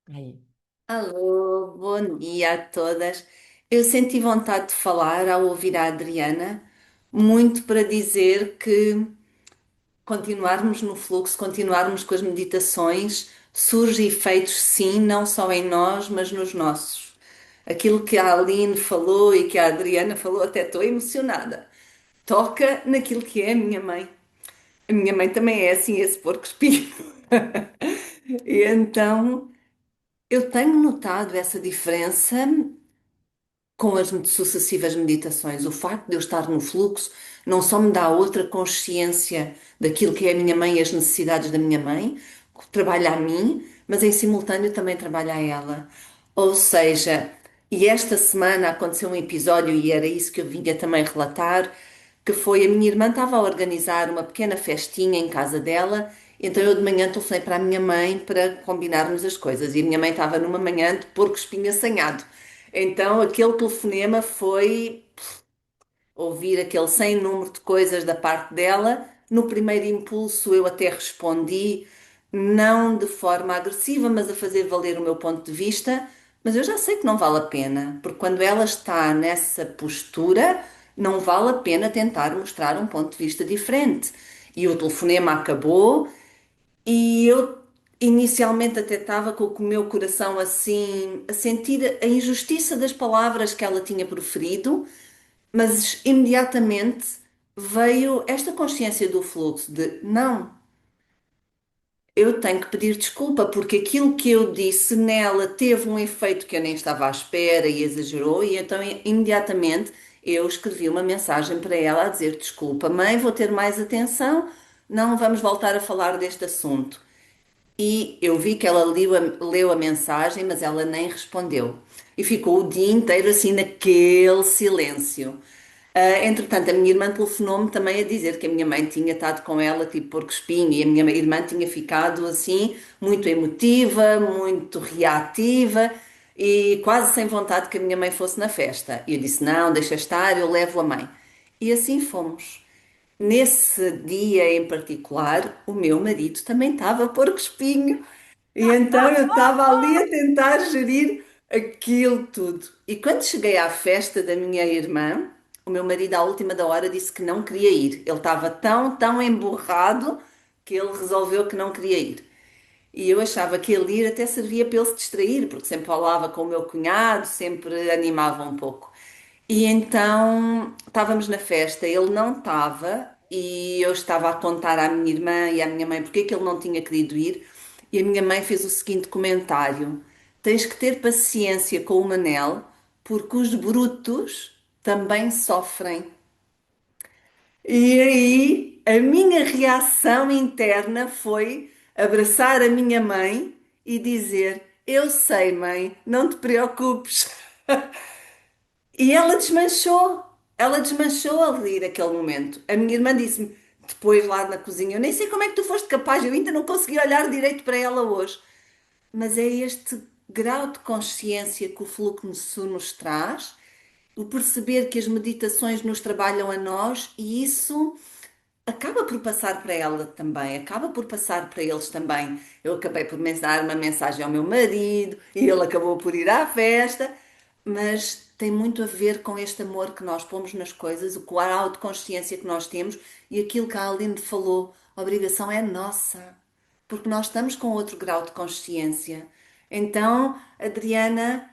Aí. Alô, bom dia a todas. Eu senti vontade de falar ao ouvir a Adriana, muito para dizer que continuarmos no fluxo, continuarmos com as meditações, surge efeitos sim, não só em nós, mas nos nossos. Aquilo que a Aline falou e que a Adriana falou, até estou emocionada. Toca naquilo que é a minha mãe. A minha mãe também é assim, esse porco espinho. E então eu tenho notado essa diferença com as sucessivas meditações. O facto de eu estar no fluxo não só me dá outra consciência daquilo que é a minha mãe e as necessidades da minha mãe, trabalha a mim, mas em simultâneo também trabalha a ela. Ou seja, e esta semana aconteceu um episódio, e era isso que eu vinha também relatar, que foi a minha irmã estava a organizar uma pequena festinha em casa dela, então eu de manhã telefonei para a minha mãe para combinarmos as coisas, e a minha mãe estava numa manhã de porco espinho assanhado. Então aquele telefonema foi ouvir aquele sem número de coisas da parte dela. No primeiro impulso eu até respondi, não de forma agressiva, mas a fazer valer o meu ponto de vista. Mas eu já sei que não vale a pena, porque quando ela está nessa postura, não vale a pena tentar mostrar um ponto de vista diferente. E o telefonema acabou e eu inicialmente até estava com o meu coração assim, a sentir a injustiça das palavras que ela tinha proferido, mas imediatamente veio esta consciência do fluxo de não, eu tenho que pedir desculpa porque aquilo que eu disse nela teve um efeito que eu nem estava à espera e exagerou, e então imediatamente eu escrevi uma mensagem para ela a dizer desculpa, mãe, vou ter mais atenção, não vamos voltar a falar deste assunto. E eu vi que ela leu a mensagem, mas ela nem respondeu. E ficou o dia inteiro assim naquele silêncio. Entretanto, a minha irmã telefonou-me também a dizer que a minha mãe tinha estado com ela tipo porco espinho e a minha irmã tinha ficado assim muito emotiva, muito reativa e quase sem vontade que a minha mãe fosse na festa. E eu disse: não, deixa estar, eu levo a mãe. E assim fomos. Nesse dia em particular, o meu marido também estava porco espinho e então eu estava ali a tentar gerir aquilo tudo. E quando cheguei à festa da minha irmã, o meu marido, à última da hora, disse que não queria ir. Ele estava tão, tão emburrado que ele resolveu que não queria ir. E eu achava que ele ir até servia para ele se distrair, porque sempre falava com o meu cunhado, sempre animava um pouco. E então estávamos na festa, ele não estava, e eu estava a contar à minha irmã e à minha mãe porque é que ele não tinha querido ir, e a minha mãe fez o seguinte comentário: tens que ter paciência com o Manel, porque os brutos também sofrem. E aí a minha reação interna foi abraçar a minha mãe e dizer: Eu sei, mãe, não te preocupes. E ela desmanchou a rir aquele momento. A minha irmã disse-me depois lá na cozinha: Eu nem sei como é que tu foste capaz, eu ainda não consegui olhar direito para ela hoje. Mas é este grau de consciência que o fluxo nos traz, o perceber que as meditações nos trabalham a nós e isso acaba por passar para ela também, acaba por passar para eles também. Eu acabei por dar uma mensagem ao meu marido e ele acabou por ir à festa, mas tem muito a ver com este amor que nós pomos nas coisas, com a autoconsciência que nós temos e aquilo que a Aline falou, a obrigação é nossa, porque nós estamos com outro grau de consciência. Então, Adriana,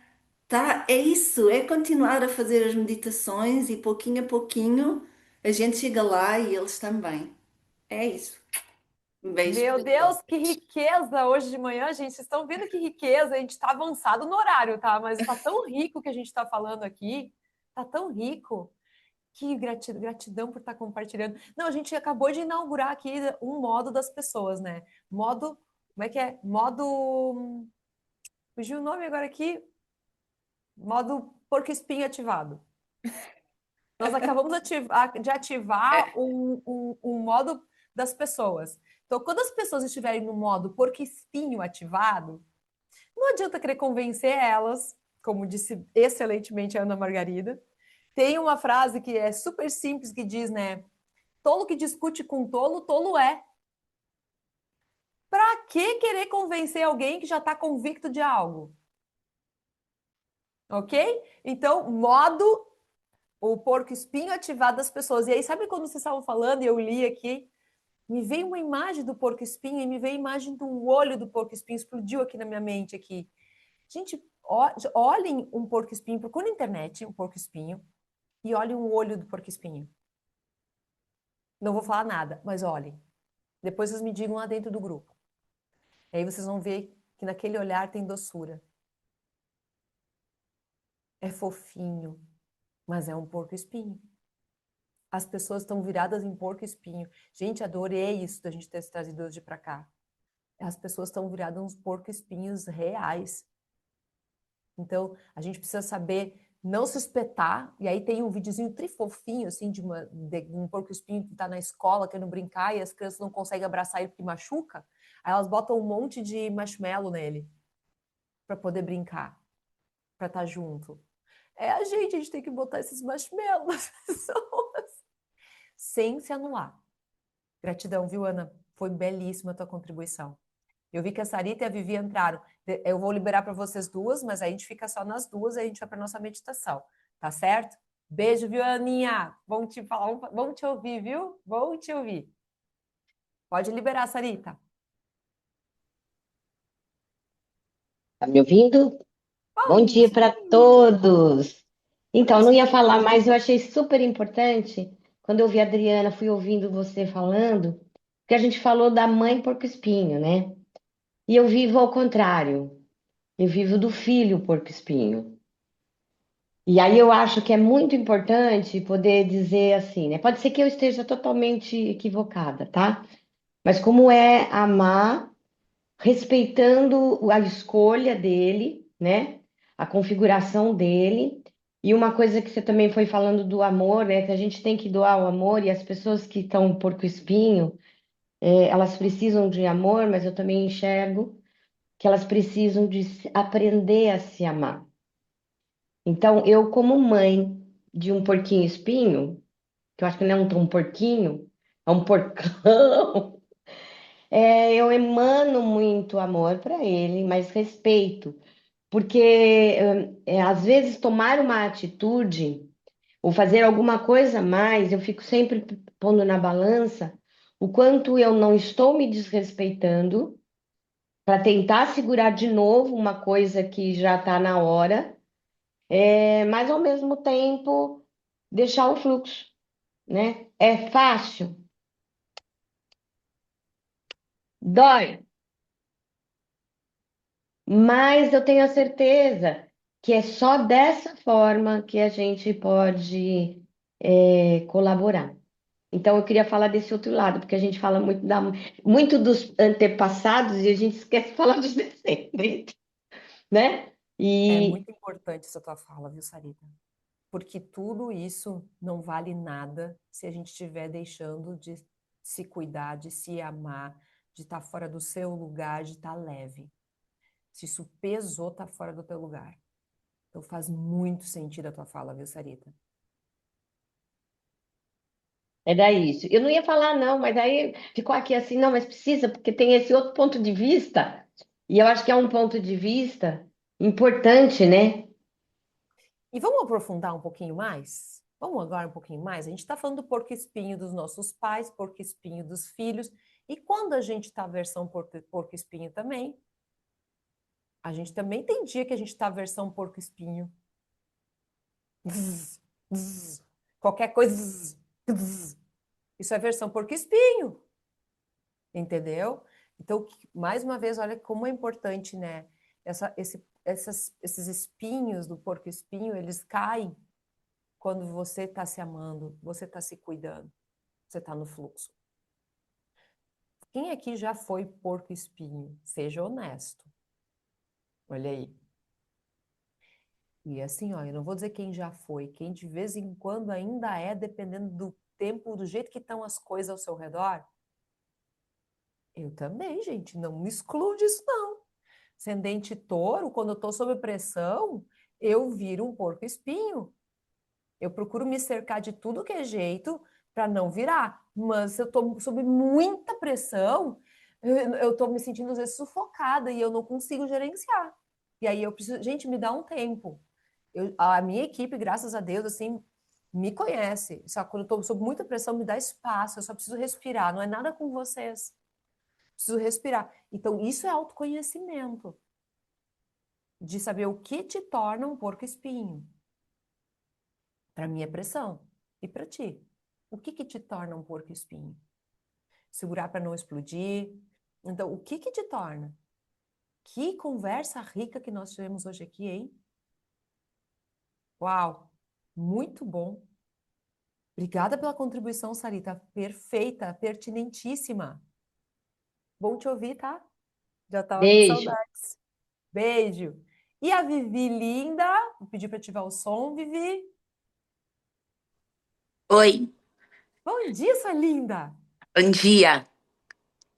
tá, é isso, é continuar a fazer as meditações e pouquinho a pouquinho a gente chega lá e eles também. É isso. Um beijo Meu para Deus, todos. que riqueza hoje de manhã, gente. Vocês estão vendo que riqueza? A gente está avançado no horário, tá? Mas está tão rico o que a gente está falando aqui. Está tão rico. Que gratidão por estar compartilhando. Não, a gente acabou de inaugurar aqui um modo das pessoas, né? Modo, como é que é? Modo, fugiu o nome agora aqui. Modo porco-espinho ativado. Nós acabamos de ativar É, um modo das pessoas. Então, quando as pessoas estiverem no modo porco-espinho ativado, não adianta querer convencer elas, como disse excelentemente a Ana Margarida. Tem uma frase que é super simples que diz, né? Tolo que discute com tolo, tolo é. Para que querer convencer alguém que já está convicto de algo? Ok? Então, modo o porco-espinho ativado das pessoas. E aí, sabe quando vocês estavam falando e eu li aqui? Me veio uma imagem do porco-espinho e me veio a imagem do olho do porco-espinho, explodiu aqui na minha mente aqui. Gente, olhem um porco-espinho, procura na internet um porco-espinho e olhem o olho do porco-espinho. Não vou falar nada, mas olhem. Depois vocês me digam lá dentro do grupo. E aí vocês vão ver que naquele olhar tem doçura. É fofinho, mas é um porco-espinho. As pessoas estão viradas em porco-espinho. Gente, adorei isso da gente ter trazido hoje para cá. As pessoas estão viradas uns porco-espinhos reais. Então, a gente precisa saber não se espetar. E aí tem um videozinho trifofinho, assim, de um porco-espinho que está na escola querendo brincar e as crianças não conseguem abraçar ele porque machuca. Aí elas botam um monte de marshmallow nele para poder brincar, para estar junto. É a gente tem que botar esses marshmallows nas pessoas, sem se anular. Gratidão, viu, Ana? Foi belíssima a tua contribuição. Eu vi que a Sarita e a Vivi entraram. Eu vou liberar para vocês duas, mas a gente fica só nas duas e a gente vai para nossa meditação. Tá certo? Beijo, viu, Aninha? Vamos te falar, vamos te ouvir, viu? Vamos te ouvir. Pode liberar, Sarita. Tá me ouvindo? Bom Bom dia para dia! todos. Bom Então, eu não ia dia! falar, mas eu achei super importante quando eu vi a Adriana, fui ouvindo você falando, que a gente falou da mãe porco-espinho, né? E eu vivo ao contrário. Eu vivo do filho porco-espinho. E aí eu acho que é muito importante poder dizer assim, né? Pode ser que eu esteja totalmente equivocada, tá? Mas como é amar respeitando a escolha dele, né? A configuração dele. E uma coisa que você também foi falando do amor, né? Que a gente tem que doar o amor e as pessoas que estão porco-espinho, elas precisam de amor, mas eu também enxergo que elas precisam de aprender a se amar. Então, eu, como mãe de um porquinho-espinho, que eu acho que não é um tão porquinho, é um porcão. Eu emano muito amor para ele, mas respeito, porque às vezes tomar uma atitude ou fazer alguma coisa a mais, eu fico sempre pondo na balança o quanto eu não estou me desrespeitando para tentar segurar de novo uma coisa que já está na hora, mas ao mesmo tempo deixar o fluxo, né? É fácil, dói. Mas eu tenho a certeza que é só dessa forma que a gente pode colaborar. Então, eu queria falar desse outro lado, porque a gente fala muito dos antepassados e a gente esquece de falar dos descendentes, né? É E muito importante essa tua fala, viu, Sarita? Porque tudo isso não vale nada se a gente estiver deixando de se cuidar, de se amar, de estar fora do seu lugar, de estar leve. Se isso pesou, tá fora do teu lugar. Então faz muito sentido a tua fala, viu, Sarita? era isso. Eu não ia falar, não, mas aí ficou aqui assim, não, mas precisa, porque tem esse outro ponto de vista, e eu acho que é um ponto de vista importante, né? E vamos aprofundar um pouquinho mais? Vamos agora um pouquinho mais? A gente está falando do porco-espinho dos nossos pais, porco-espinho dos filhos. E quando a gente está versão porco-espinho também, a gente também tem dia que a gente está versão porco-espinho. Zzz, zzz. Qualquer coisa. Zzz, zzz. Isso é versão porco-espinho. Entendeu? Então, mais uma vez, olha como é importante, né? Esses espinhos do porco-espinho, eles caem quando você está se amando, você está se cuidando, você está no fluxo. Quem aqui já foi porco-espinho? Seja honesto. Olha aí. E assim, ó, eu não vou dizer quem já foi, quem de vez em quando ainda é, dependendo do tempo, do jeito que estão as coisas ao seu redor. Eu também, gente, não me excluo disso, não. Ascendente touro, quando eu estou sob pressão, eu viro um porco-espinho. Eu procuro me cercar de tudo que é jeito para não virar. Mas se eu estou sob muita pressão, eu estou me sentindo às vezes sufocada e eu não consigo gerenciar. E aí eu preciso, gente, me dá um tempo. A minha equipe, graças a Deus, assim, me conhece. Só quando eu estou sob muita pressão, me dá espaço. Eu só preciso respirar. Não é nada com vocês. Preciso respirar. Então, isso é autoconhecimento. De saber o que te torna um porco-espinho. Para mim é pressão. E para ti? O que que te torna um porco-espinho? Segurar para não explodir. Então, o que que te torna? Que conversa rica que nós tivemos hoje aqui, hein? Uau! Muito bom. Obrigada pela contribuição, Sarita. Perfeita, pertinentíssima. Bom te ouvir, tá? Já estava com Beijo. saudades. Beijo. E a Vivi linda? Vou pedir para ativar o som, Vivi. Oi, Bom dia, sua linda. bom dia.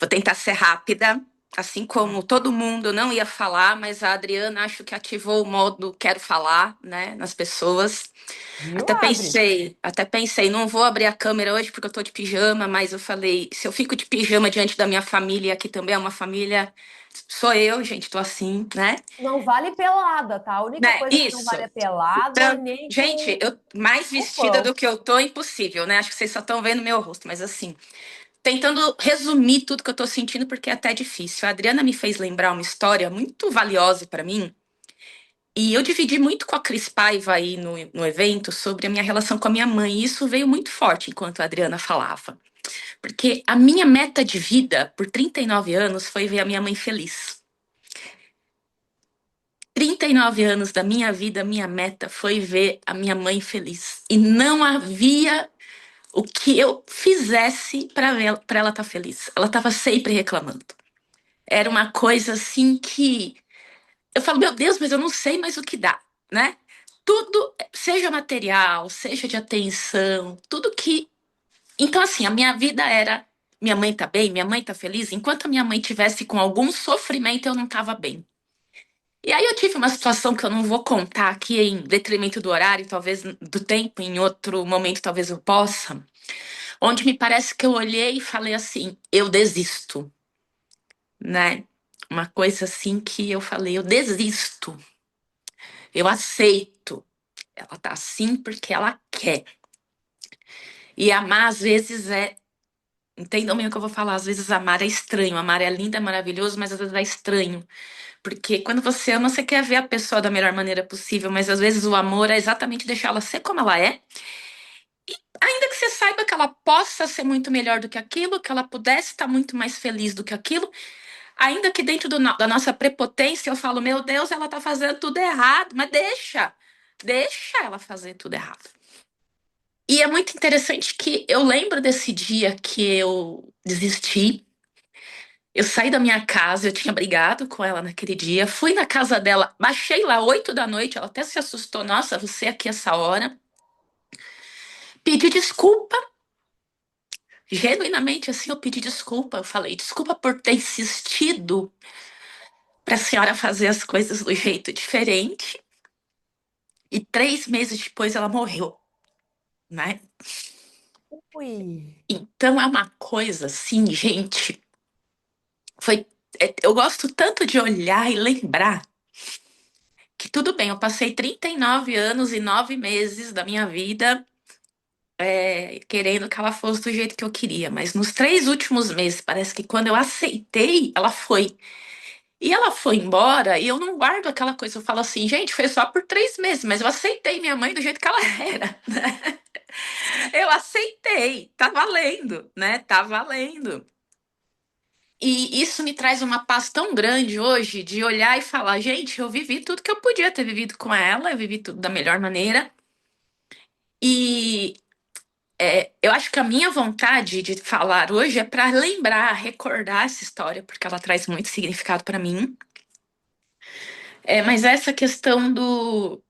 Vou tentar ser rápida, assim Tá. como todo mundo não ia falar, mas a Adriana acho que ativou o modo quero falar, né, nas pessoas. Viu? Abre. Até pensei, não vou abrir a câmera hoje porque eu tô de pijama, mas eu falei, se eu fico de pijama diante da minha família, que também é uma família, sou eu, gente, tô assim, né? Não vale pelada, tá? A única Né, coisa que não isso. vale é pelada e Então, nem gente, com eu mais vestida roupão. do que eu tô, impossível, né? Acho que vocês só estão vendo meu rosto, mas assim, tentando resumir tudo que eu tô sentindo, porque é até difícil. A Adriana me fez lembrar uma história muito valiosa pra mim, e eu dividi muito com a Cris Paiva aí no evento sobre a minha relação com a minha mãe, e isso veio muito forte enquanto a Adriana falava. Porque a minha meta de vida, por 39 anos, foi ver a minha mãe feliz. 39 anos da minha vida, a minha meta foi ver a minha mãe feliz. E não havia o que eu fizesse para ela estar feliz. Ela estava sempre reclamando. Era uma coisa assim que eu falo, meu Deus, mas eu não sei mais o que dá, né? Tudo, seja material, seja de atenção, tudo que. Então, assim, a minha vida era. Minha mãe tá bem, minha mãe tá feliz. Enquanto a minha mãe tivesse com algum sofrimento, eu não tava bem. E aí eu tive uma situação que eu não vou contar aqui em detrimento do horário, talvez do tempo, em outro momento talvez eu possa, onde me parece que eu olhei e falei assim, eu desisto, né? Uma coisa assim que eu falei, eu desisto, eu aceito. Ela tá assim porque ela quer. E amar às vezes é, entendam bem o que eu vou falar, às vezes amar é estranho, amar é lindo, é maravilhoso, mas às vezes é estranho. Porque quando você ama, você quer ver a pessoa da melhor maneira possível, mas às vezes o amor é exatamente deixá-la ser como ela é, ainda que você saiba que ela possa ser muito melhor do que aquilo, que ela pudesse estar muito mais feliz do que aquilo, ainda que dentro da nossa prepotência eu falo, meu Deus, ela tá fazendo tudo errado, mas deixa ela fazer tudo errado. E é muito interessante que eu lembro desse dia que eu desisti. Eu saí da minha casa, eu tinha brigado com ela naquele dia, fui na casa dela, baixei lá 8 da noite, ela até se assustou, nossa, você aqui essa hora. Pedi desculpa, genuinamente assim, eu pedi desculpa. Eu falei, desculpa por ter insistido para a senhora fazer as coisas do jeito diferente. E 3 meses depois ela morreu, né? Ui, Então é uma coisa assim, gente. Foi, eu gosto tanto de olhar e lembrar que tudo bem, eu passei 39 anos e 9 meses da minha vida querendo que ela fosse do jeito que eu queria, mas nos 3 últimos meses, parece que quando eu aceitei, ela foi. E ela foi embora e eu não guardo aquela coisa. Eu falo assim, gente, foi só por 3 meses, mas eu aceitei minha mãe do jeito que ela era. Eu aceitei, tá valendo, né? Tá valendo. E isso me traz uma paz tão grande hoje de olhar e falar, gente, eu vivi tudo que eu podia ter vivido com ela, eu vivi tudo da melhor maneira. E eu acho que a minha vontade de falar hoje é para lembrar, recordar essa história, porque ela traz muito significado para mim. Mas essa questão do.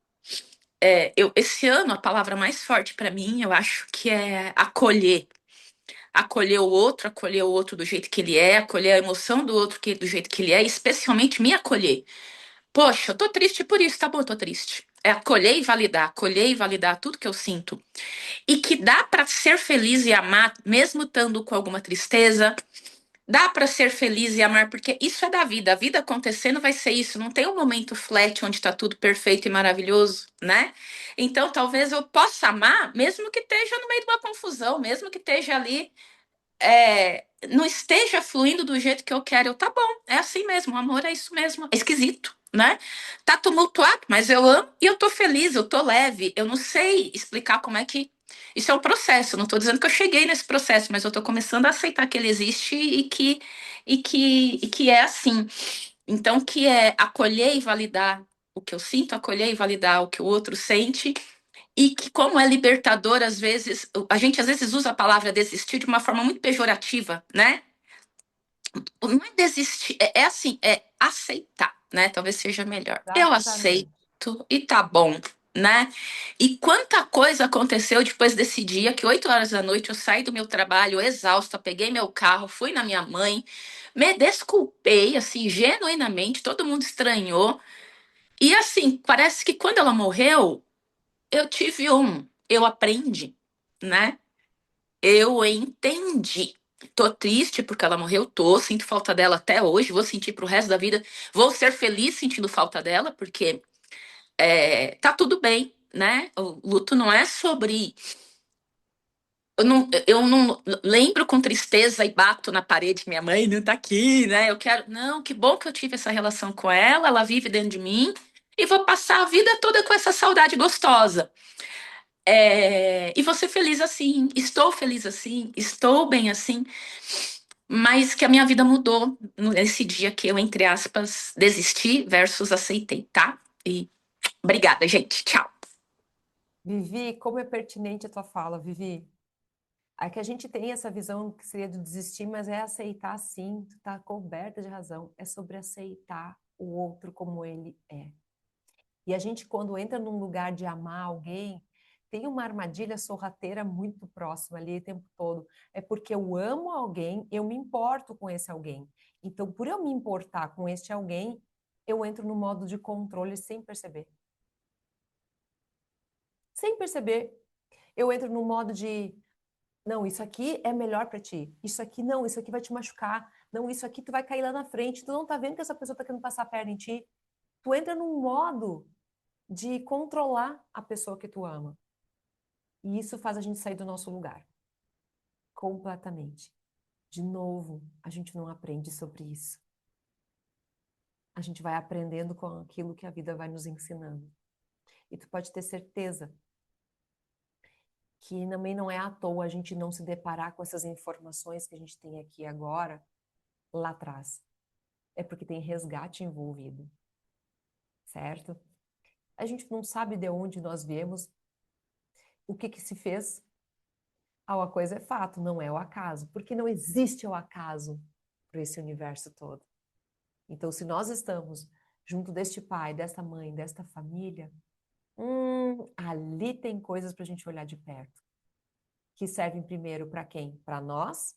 Esse ano, a palavra mais forte para mim, eu acho que é acolher. Acolher o outro do jeito que ele é, acolher a emoção do outro do jeito que ele é, e especialmente me acolher. Poxa, eu tô triste por isso, tá bom, eu tô triste. É acolher e validar tudo que eu sinto. E que dá pra ser feliz e amar, mesmo estando com alguma tristeza. Dá pra ser feliz e amar, porque isso é da vida. A vida acontecendo vai ser isso. Não tem um momento flat onde tá tudo perfeito e maravilhoso, né? Então, talvez eu possa amar, mesmo que esteja no meio de uma confusão, mesmo que esteja ali não esteja fluindo do jeito que eu quero. Tá bom, é assim mesmo, o amor é isso mesmo. É esquisito, né? Tá tumultuado, mas eu amo e eu tô feliz, eu tô leve. Eu não sei explicar como é que. Isso é um processo, não tô dizendo que eu cheguei nesse processo, mas eu tô começando a aceitar que ele existe e que é assim. Então, que é acolher e validar o que eu sinto, acolher e validar o que o outro sente, e que, como é libertador, às vezes, a gente às vezes usa a palavra desistir de uma forma muito pejorativa, né? Não é desistir, é assim, é aceitar, né? Talvez seja melhor. Eu aceito exatamente. e tá bom, né? E quanta coisa aconteceu depois desse dia, que 8 horas da noite eu saí do meu trabalho exausta, peguei meu carro, fui na minha mãe, me desculpei, assim, genuinamente, todo mundo estranhou. E assim, parece que quando ela morreu, eu aprendi, né? Eu entendi. Tô triste porque ela morreu, sinto falta dela até hoje, vou sentir pro resto da vida, vou ser feliz sentindo falta dela, porque tá tudo bem, né? O luto não é sobre. Eu não lembro com tristeza e bato na parede, minha mãe não tá aqui, né? Eu quero. Não, que bom que eu tive essa relação com ela vive dentro de mim, e vou passar a vida toda com essa saudade gostosa. E vou ser feliz assim, estou feliz assim, estou bem assim, mas que a minha vida mudou nesse dia que eu, entre aspas, desisti versus aceitei, tá? E obrigada, gente. Tchau. Vivi, como é pertinente a tua fala, Vivi. É que a gente tem essa visão que seria de desistir, mas é aceitar sim, tu tá coberta de razão. É sobre aceitar o outro como ele é. E a gente, quando entra num lugar de amar alguém, tem uma armadilha sorrateira muito próxima ali o tempo todo. É porque eu amo alguém, eu me importo com esse alguém. Então, por eu me importar com este alguém, eu entro no modo de controle sem perceber. Sem perceber, eu entro no modo de não, isso aqui é melhor para ti. Isso aqui não, isso aqui vai te machucar. Não, isso aqui tu vai cair lá na frente. Tu não tá vendo que essa pessoa tá querendo passar a perna em ti. Tu entra num modo de controlar a pessoa que tu ama. E isso faz a gente sair do nosso lugar. Completamente. De novo, a gente não aprende sobre isso. A gente vai aprendendo com aquilo que a vida vai nos ensinando. E tu pode ter certeza que também não é à toa a gente não se deparar com essas informações que a gente tem aqui agora, lá atrás. É porque tem resgate envolvido, certo? A gente não sabe de onde nós viemos, o que se fez? A coisa é fato, não é o acaso, porque não existe o acaso para esse universo todo. Então, se nós estamos junto deste pai, desta mãe, desta família, ali tem coisas para a gente olhar de perto, que servem primeiro para quem? Para nós,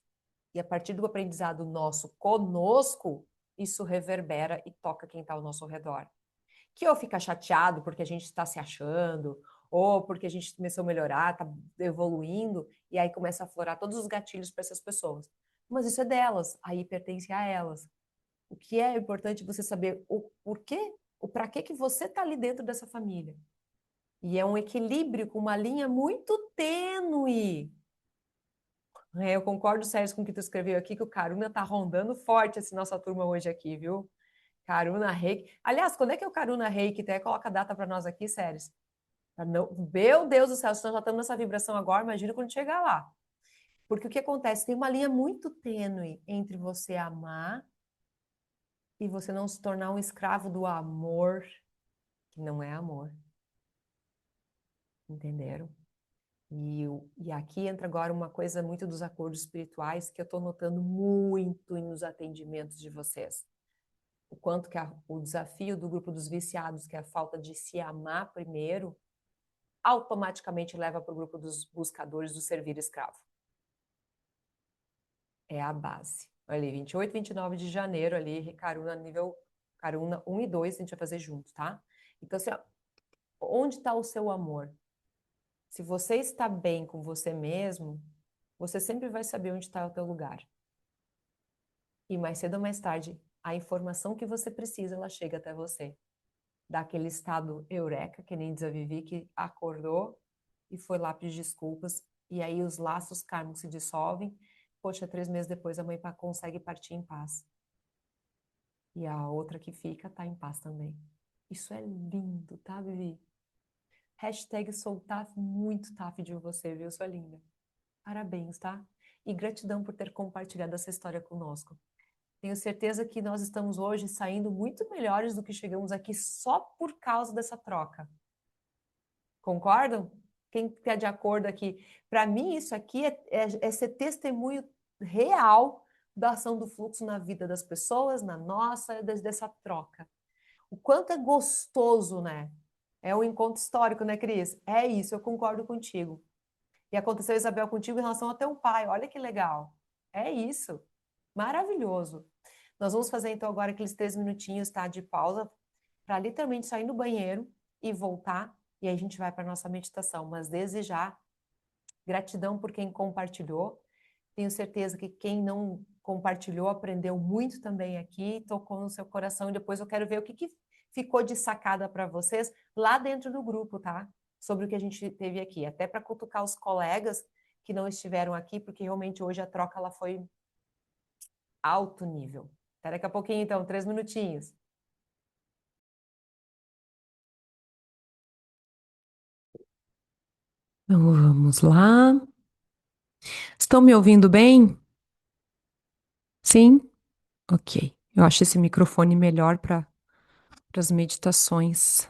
e a partir do aprendizado nosso conosco, isso reverbera e toca quem está ao nosso redor. Que ou fica chateado porque a gente está se achando, ou porque a gente começou a melhorar, está evoluindo, e aí começa a aflorar todos os gatilhos para essas pessoas. Mas isso é delas, aí pertence a elas. O que é importante você saber o porquê, o para que você está ali dentro dessa família. E é um equilíbrio com uma linha muito tênue. Eu concordo, Sérgio, com o que tu escreveu aqui, que o Karuna tá rondando forte essa nossa turma hoje aqui, viu? Karuna Reiki. Aliás, quando é que é o Karuna Reiki? Até coloca a data para nós aqui, Sérgio. Não... Meu Deus do céu, se nós já estamos nessa vibração agora, imagina quando chegar lá. Porque o que acontece? Tem uma linha muito tênue entre você amar e você não se tornar um escravo do amor, que não é amor. Entenderam? E aqui entra agora uma coisa muito dos acordos espirituais que eu estou notando muito nos atendimentos de vocês. O quanto que o desafio do grupo dos viciados, que é a falta de se amar primeiro, automaticamente leva para o grupo dos buscadores do servir escravo. É a base. Olha ali, 28 e 29 de janeiro, ali, Karuna nível Karuna 1 e 2, a gente vai fazer junto, tá? Então, assim, ó, onde está o seu amor? Se você está bem com você mesmo, você sempre vai saber onde está o teu lugar. E mais cedo ou mais tarde, a informação que você precisa, ela chega até você. Daquele estado eureka, que nem diz a Vivi, que acordou e foi lá pedir desculpas, e aí os laços kármicos se dissolvem. Poxa, 3 meses depois a mãe consegue partir em paz. E a outra que fica tá em paz também. Isso é lindo, tá, Vivi? Hashtag sou TAF, muito TAF de você, viu, sua linda? Parabéns, tá? E gratidão por ter compartilhado essa história conosco. Tenho certeza que nós estamos hoje saindo muito melhores do que chegamos aqui só por causa dessa troca. Concordam? Quem está de acordo aqui? Para mim, isso aqui é ser testemunho real da ação do fluxo na vida das pessoas, na nossa, dessa troca. O quanto é gostoso, né? É um encontro histórico, né, Cris? É isso, eu concordo contigo. E aconteceu, Isabel, contigo em relação ao teu pai. Olha que legal. É isso. Maravilhoso. Nós vamos fazer, então, agora aqueles 3 minutinhos, tá, de pausa, para literalmente sair no banheiro e voltar. E aí a gente vai para a nossa meditação. Mas desde já, gratidão por quem compartilhou. Tenho certeza que quem não compartilhou aprendeu muito também aqui, tocou no seu coração. E depois eu quero ver o que ficou de sacada para vocês lá dentro do grupo, tá? Sobre o que a gente teve aqui. Até para cutucar os colegas que não estiveram aqui, porque realmente hoje a troca ela foi alto nível. Até daqui a pouquinho, então, 3 minutinhos. Então, vamos lá. Estão me ouvindo bem? Sim? Ok. Eu acho esse microfone melhor para as meditações.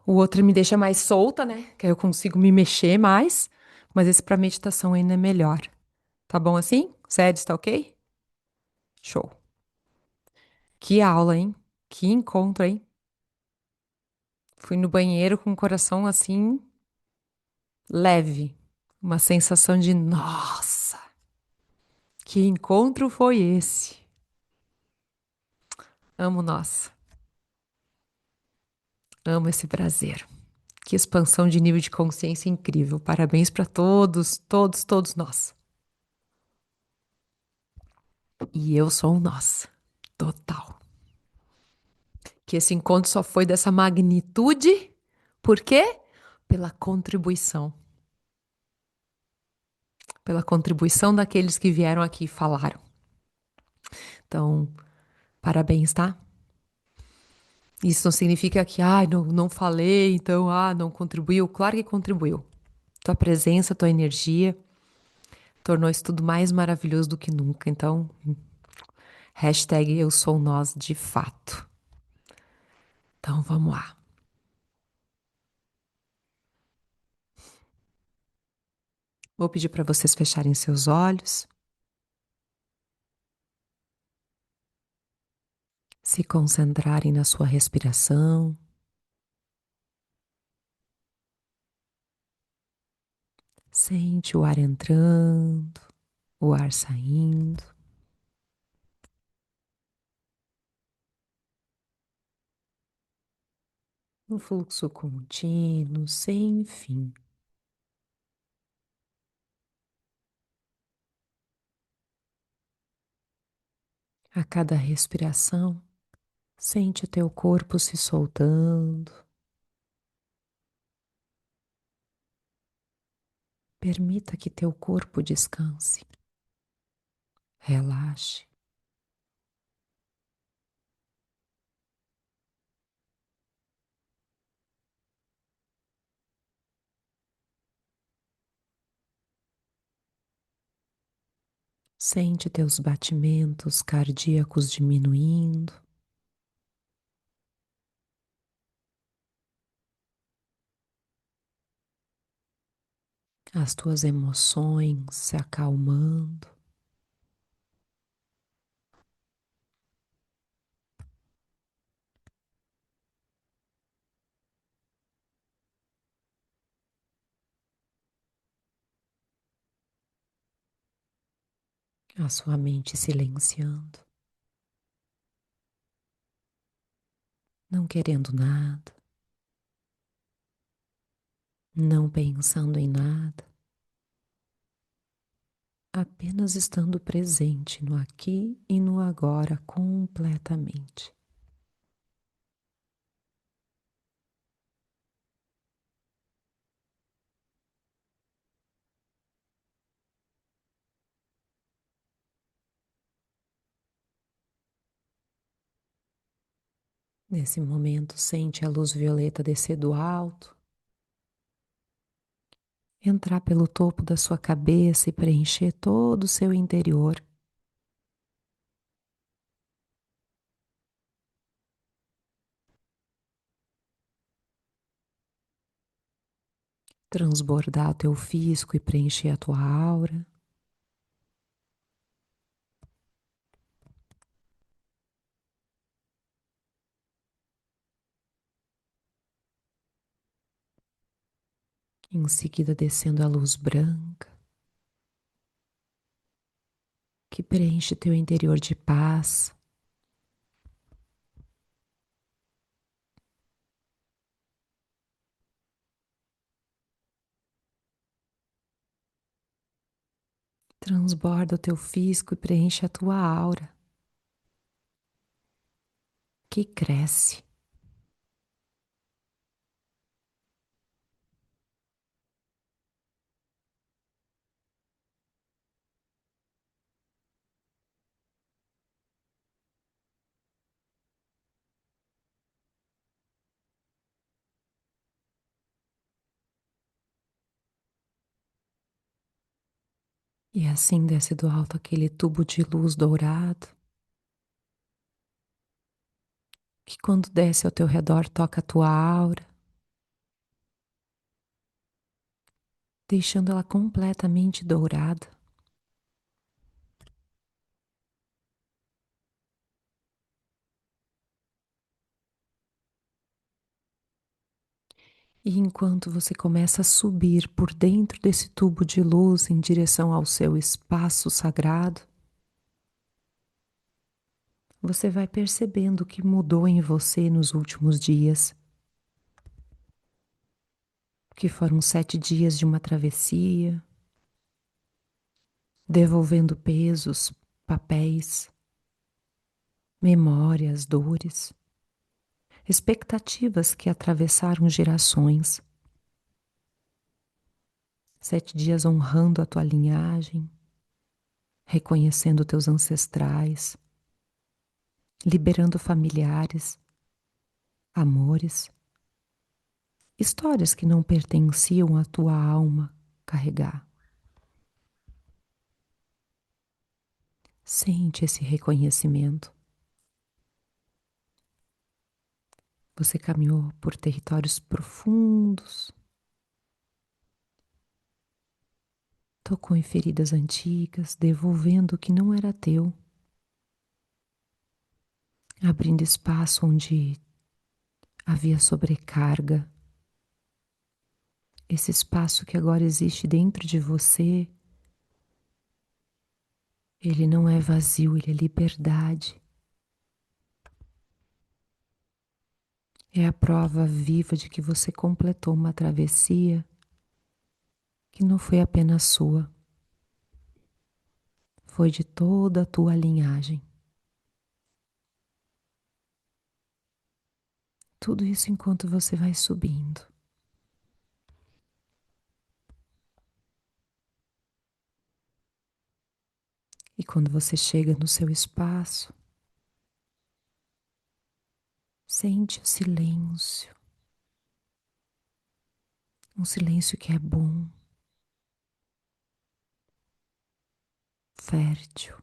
O outro me deixa mais solta, né? Que aí eu consigo me mexer mais. Mas esse para meditação ainda é melhor. Tá bom assim? Sério, está ok? Show. Que aula, hein? Que encontro, hein? Fui no banheiro com o coração assim, leve. Uma sensação de, nossa, que encontro foi esse? Amo nós. Amo esse prazer. Que expansão de nível de consciência incrível. Parabéns para todos, todos, todos nós. E eu sou um nós. Total. Que esse encontro só foi dessa magnitude. Por quê? Pela contribuição. Pela contribuição daqueles que vieram aqui e falaram. Então, parabéns, tá? Isso não significa que, não falei, então, não contribuiu. Claro que contribuiu. Tua presença, tua energia tornou isso tudo mais maravilhoso do que nunca. Então, hashtag eu sou nós de fato. Então, vamos lá. Vou pedir para vocês fecharem seus olhos, se concentrarem na sua respiração. Sente o ar entrando, o ar saindo. Um fluxo contínuo, sem fim. A cada respiração, sente o teu corpo se soltando. Permita que teu corpo descanse. Relaxe. Sente teus batimentos cardíacos diminuindo. As tuas emoções se acalmando. A sua mente silenciando. Não querendo nada. Não pensando em nada. Apenas estando presente no aqui e no agora completamente. Nesse momento, sente a luz violeta descer do alto, entrar pelo topo da sua cabeça e preencher todo o seu interior. Transbordar o teu físico e preencher a tua aura. Em seguida, descendo a luz branca, que preenche teu interior de paz. Transborda o teu físico e preenche a tua aura, que cresce. E assim desce do alto aquele tubo de luz dourado, que quando desce ao teu redor toca a tua aura, deixando ela completamente dourada. E enquanto você começa a subir por dentro desse tubo de luz em direção ao seu espaço sagrado, você vai percebendo o que mudou em você nos últimos dias. Que foram 7 dias de uma travessia, devolvendo pesos, papéis, memórias, dores, expectativas que atravessaram gerações. 7 dias honrando a tua linhagem, reconhecendo teus ancestrais, liberando familiares, amores, histórias que não pertenciam à tua alma carregar. Sente esse reconhecimento. Você caminhou por territórios profundos, Tocou em feridas antigas, devolvendo o que não era teu, abrindo espaço onde havia sobrecarga. Esse espaço que agora existe dentro de você, ele não é vazio, ele é liberdade. É a prova viva de que você completou uma travessia que não foi apenas sua, foi de toda a tua linhagem. Tudo isso enquanto você vai subindo. E quando você chega no seu espaço, sente o silêncio. Um silêncio que é bom, fértil.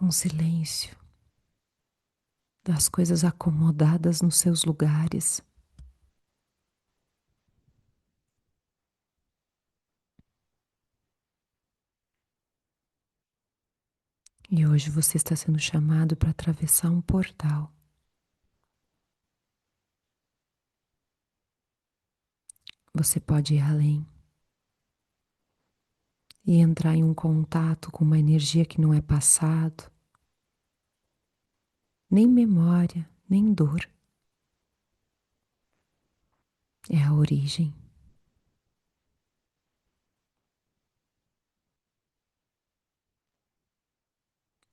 Um silêncio das coisas acomodadas nos seus lugares. E hoje você está sendo chamado para atravessar um portal. Você pode ir além e entrar em um contato com uma energia que não é passado, nem memória, nem dor. É a origem.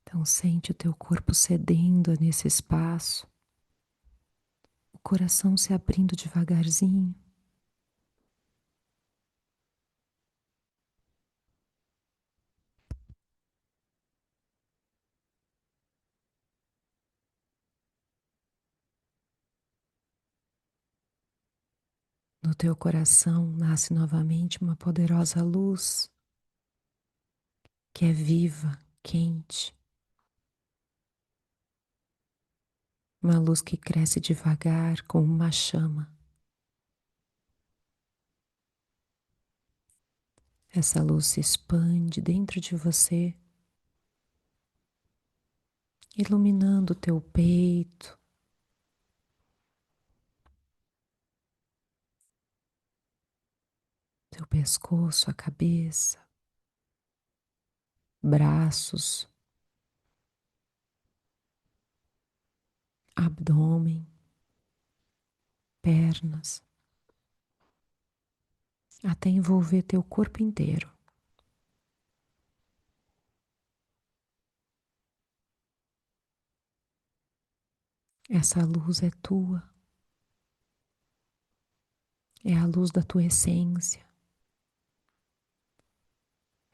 Então sente o teu corpo cedendo nesse espaço, o coração se abrindo devagarzinho. No teu coração nasce novamente uma poderosa luz que é viva, quente. Uma luz que cresce devagar como uma chama. Essa luz se expande dentro de você, iluminando o teu peito, teu pescoço, a cabeça, braços, abdômen, pernas, até envolver teu corpo inteiro. Essa luz é tua, é a luz da tua essência,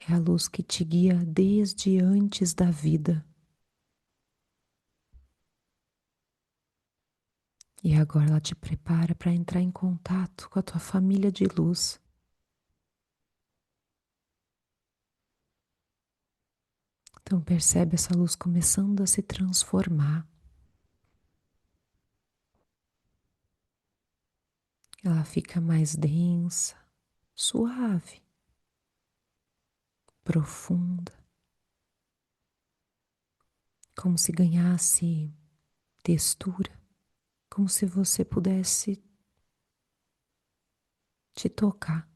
é a luz que te guia desde antes da vida. E agora ela te prepara para entrar em contato com a tua família de luz. Então percebe essa luz começando a se transformar. Ela fica mais densa, suave, profunda, como se ganhasse textura, como se você pudesse te tocar.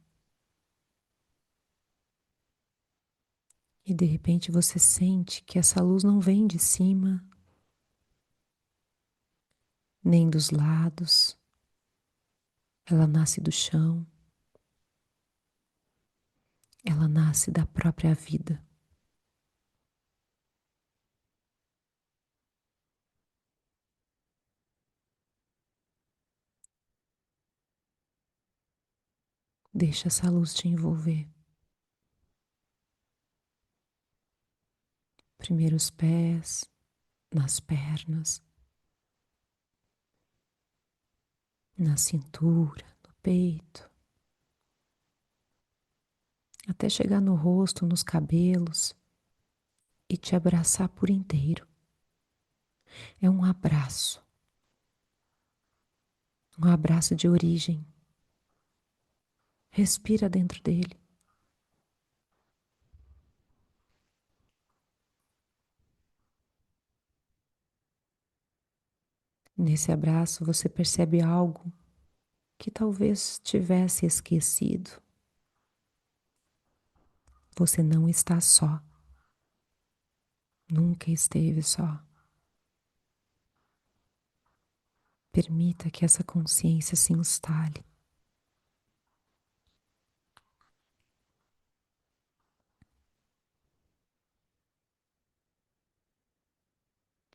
E de repente você sente que essa luz não vem de cima, nem dos lados. Ela nasce do chão. Ela nasce da própria vida. Deixa essa luz te envolver. Primeiro os pés, nas pernas, na cintura, no peito, até chegar no rosto, nos cabelos e te abraçar por inteiro. É um abraço. Um abraço de origem. Respira dentro dele. Nesse abraço você percebe algo que talvez tivesse esquecido. Você não está só. Nunca esteve só. Permita que essa consciência se instale.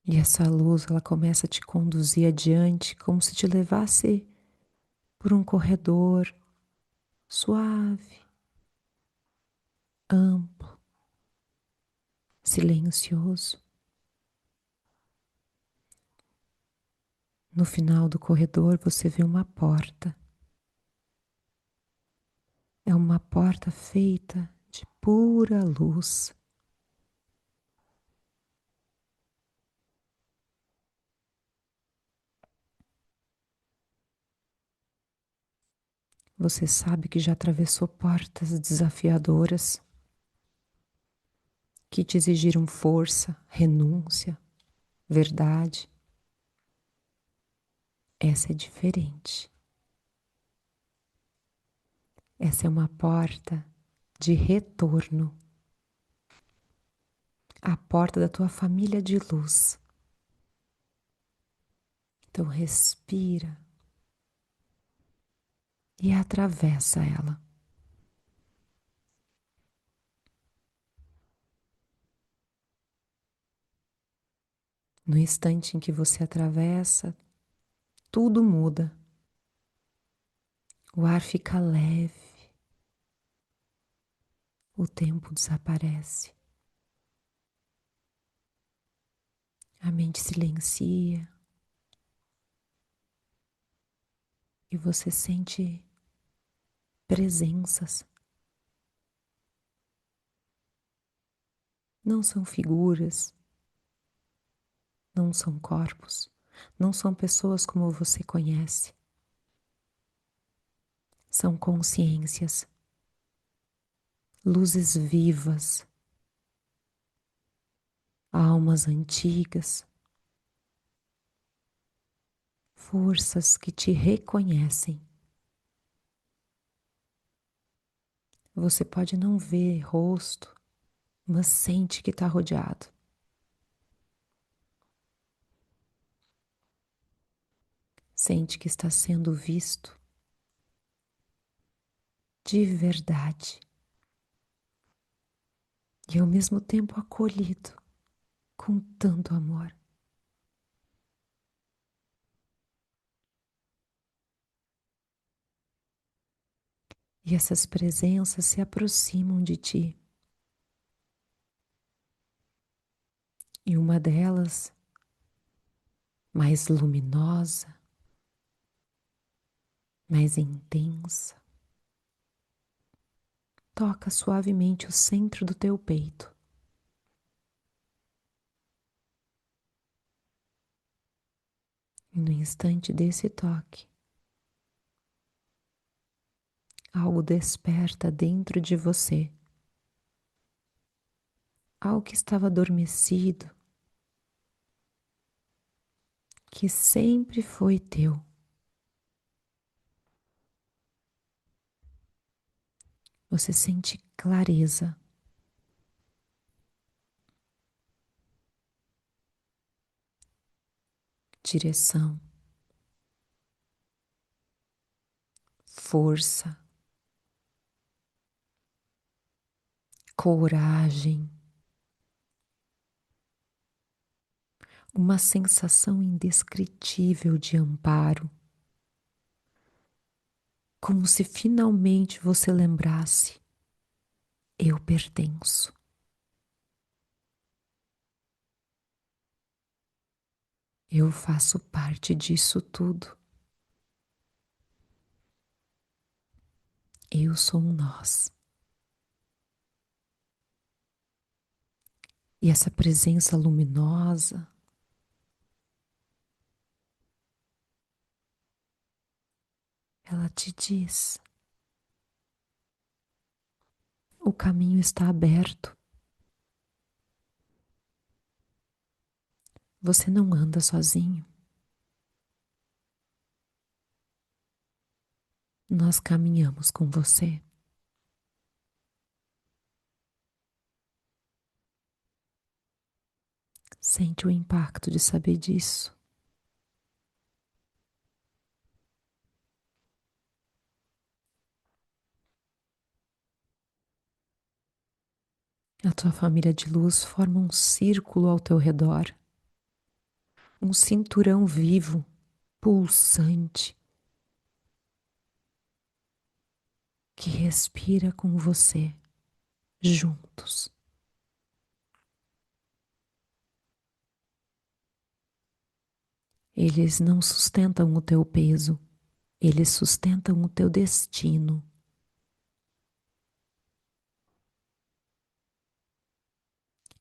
E essa luz, ela começa a te conduzir adiante, como se te levasse por um corredor suave, amplo, silencioso. No final do corredor você vê uma porta. É uma porta feita de pura luz. Você sabe que já atravessou portas desafiadoras que te exigiram força, renúncia, verdade. Essa é diferente. Essa é uma porta de retorno. A porta da tua família de luz. Então respira e atravessa ela. No instante em que você atravessa, tudo muda. O ar fica leve. O tempo desaparece. A mente silencia. E você sente presenças. Não são figuras. Não são corpos. Não são pessoas como você conhece. São consciências. Luzes vivas. Almas antigas. Forças que te reconhecem. Você pode não ver rosto, mas sente que está rodeado. Sente que está sendo visto de verdade e ao mesmo tempo acolhido com tanto amor. E essas presenças se aproximam de ti. E uma delas, mais luminosa, mais intensa, toca suavemente o centro do teu peito. E no instante desse toque, algo desperta dentro de você. Algo que estava adormecido, que sempre foi teu. Você sente clareza. Direção. Força. Coragem. Uma sensação indescritível de amparo. Como se finalmente você lembrasse: eu pertenço. Eu faço parte disso tudo. Eu sou um nós. E essa presença luminosa ela te diz: o caminho está aberto. Você não anda sozinho. Nós caminhamos com você. Sente o impacto de saber disso. A tua família de luz forma um círculo ao teu redor, um cinturão vivo, pulsante, que respira com você, juntos. Eles não sustentam o teu peso, eles sustentam o teu destino.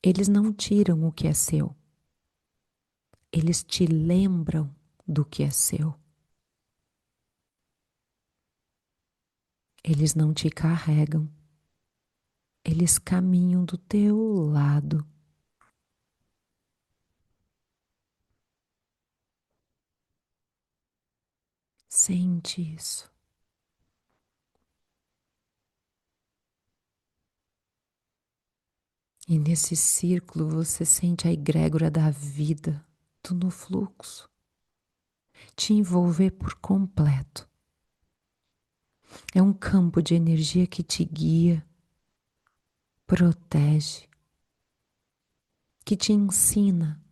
Eles não tiram o que é seu, eles te lembram do que é seu. Eles não te carregam, eles caminham do teu lado. Sente isso. E nesse círculo você sente a egrégora da vida, tu no fluxo, te envolver por completo. É um campo de energia que te guia, protege, que te ensina,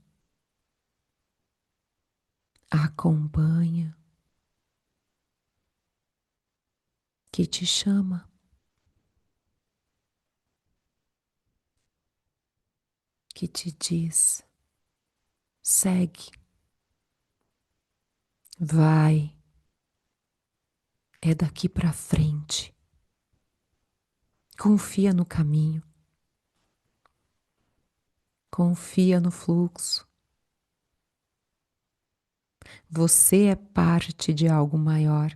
acompanha, que te chama, que te diz: segue, vai, é daqui para frente. Confia no caminho, confia no fluxo. Você é parte de algo maior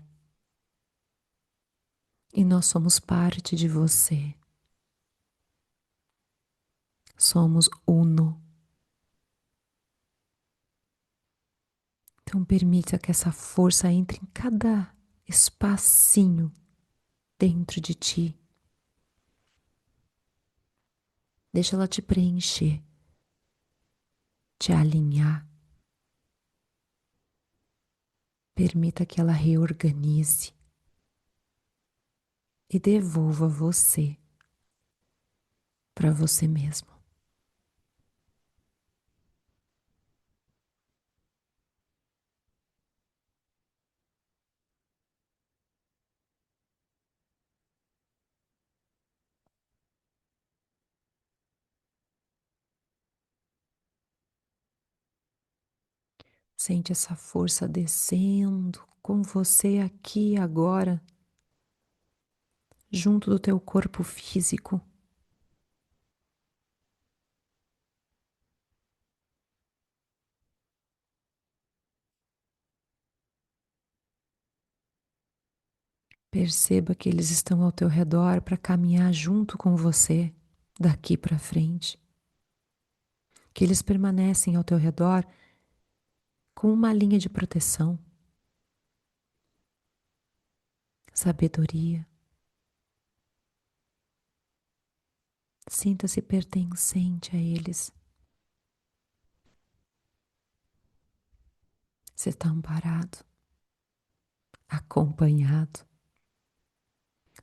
e nós somos parte de você. Somos uno. Então permita que essa força entre em cada espacinho dentro de ti. Deixa ela te preencher, te alinhar. Permita que ela reorganize e devolva você para você mesmo. Sente essa força descendo com você aqui agora, junto do teu corpo físico. Perceba que eles estão ao teu redor para caminhar junto com você daqui para frente. Que eles permanecem ao teu redor com uma linha de proteção, sabedoria. Sinta-se pertencente a eles. Você está amparado, acompanhado,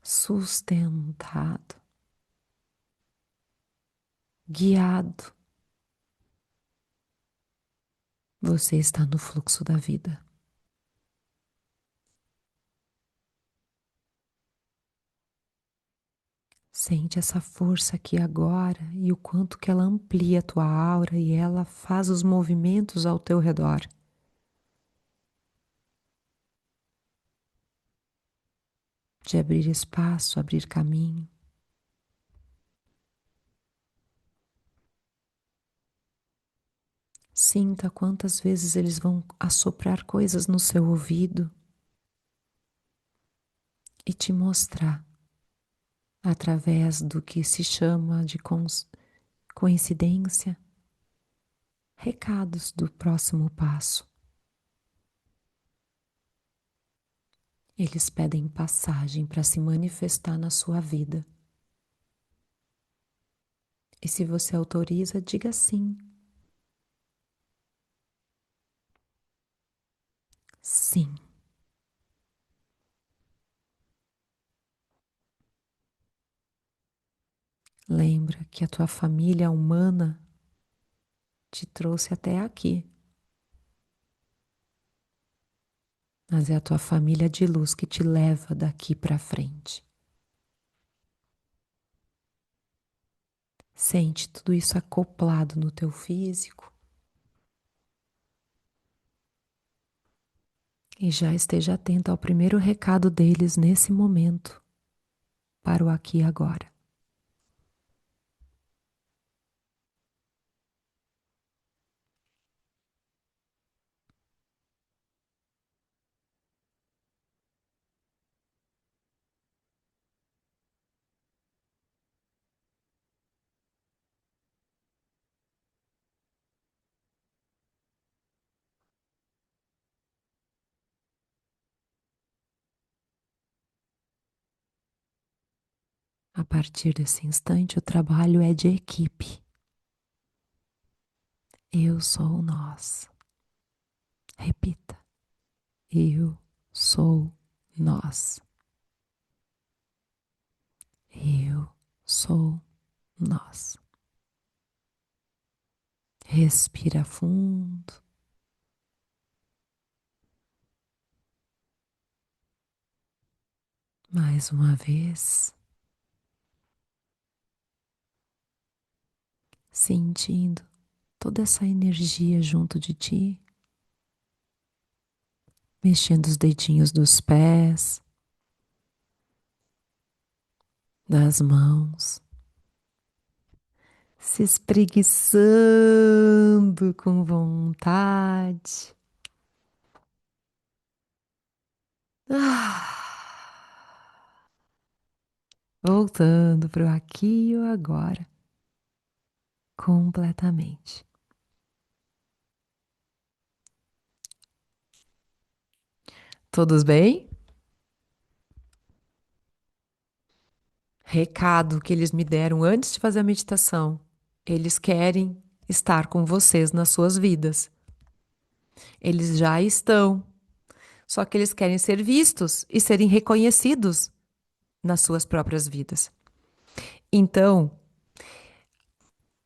sustentado, guiado. Você está no fluxo da vida. Sente essa força aqui agora e o quanto que ela amplia a tua aura e ela faz os movimentos ao teu redor. De abrir espaço, abrir caminho. Sinta quantas vezes eles vão assoprar coisas no seu ouvido. e te mostrar, através do que se chama de coincidência, recados do próximo passo. Eles pedem passagem para se manifestar na sua vida. E se você autoriza, diga sim. Sim. Lembra que a tua família humana te trouxe até aqui. Mas é a tua família de luz que te leva daqui para frente. Sente tudo isso acoplado no teu físico. E já esteja atento ao primeiro recado deles nesse momento, para o aqui e agora. A partir desse instante, o trabalho é de equipe. Eu sou nós. Repita. Eu sou nós. Eu sou nós. Respira fundo. Mais uma vez. Sentindo toda essa energia junto de ti. Mexendo os dedinhos dos pés, das mãos. Se espreguiçando com vontade. Voltando para o aqui e o agora. Completamente. Todos bem? Recado que eles me deram antes de fazer a meditação. Eles querem estar com vocês nas suas vidas. Eles já estão. Só que eles querem ser vistos e serem reconhecidos nas suas próprias vidas. Então,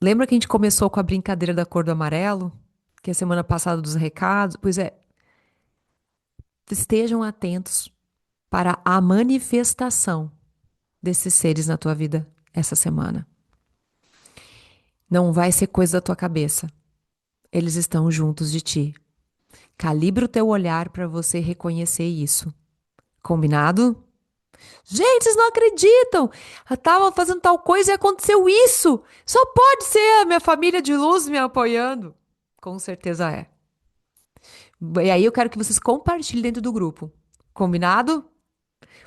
lembra que a gente começou com a brincadeira da cor do amarelo? Que é a semana passada dos recados? Pois é, estejam atentos para a manifestação desses seres na tua vida essa semana. Não vai ser coisa da tua cabeça. Eles estão juntos de ti. Calibre o teu olhar para você reconhecer isso. Combinado? Gente, vocês não acreditam! Eu estava fazendo tal coisa e aconteceu isso! Só pode ser a minha família de luz me apoiando. Com certeza é. E aí eu quero que vocês compartilhem dentro do grupo. Combinado?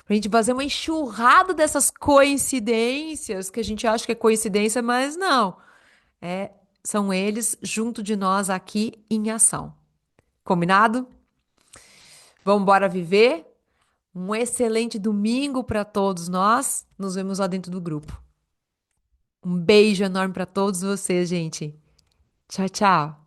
Pra gente fazer uma enxurrada dessas coincidências, que a gente acha que é coincidência, mas não. São eles junto de nós aqui em ação. Combinado? Vamos embora viver? Um excelente domingo para todos nós. Nos vemos lá dentro do grupo. Um beijo enorme para todos vocês, gente. Tchau, tchau.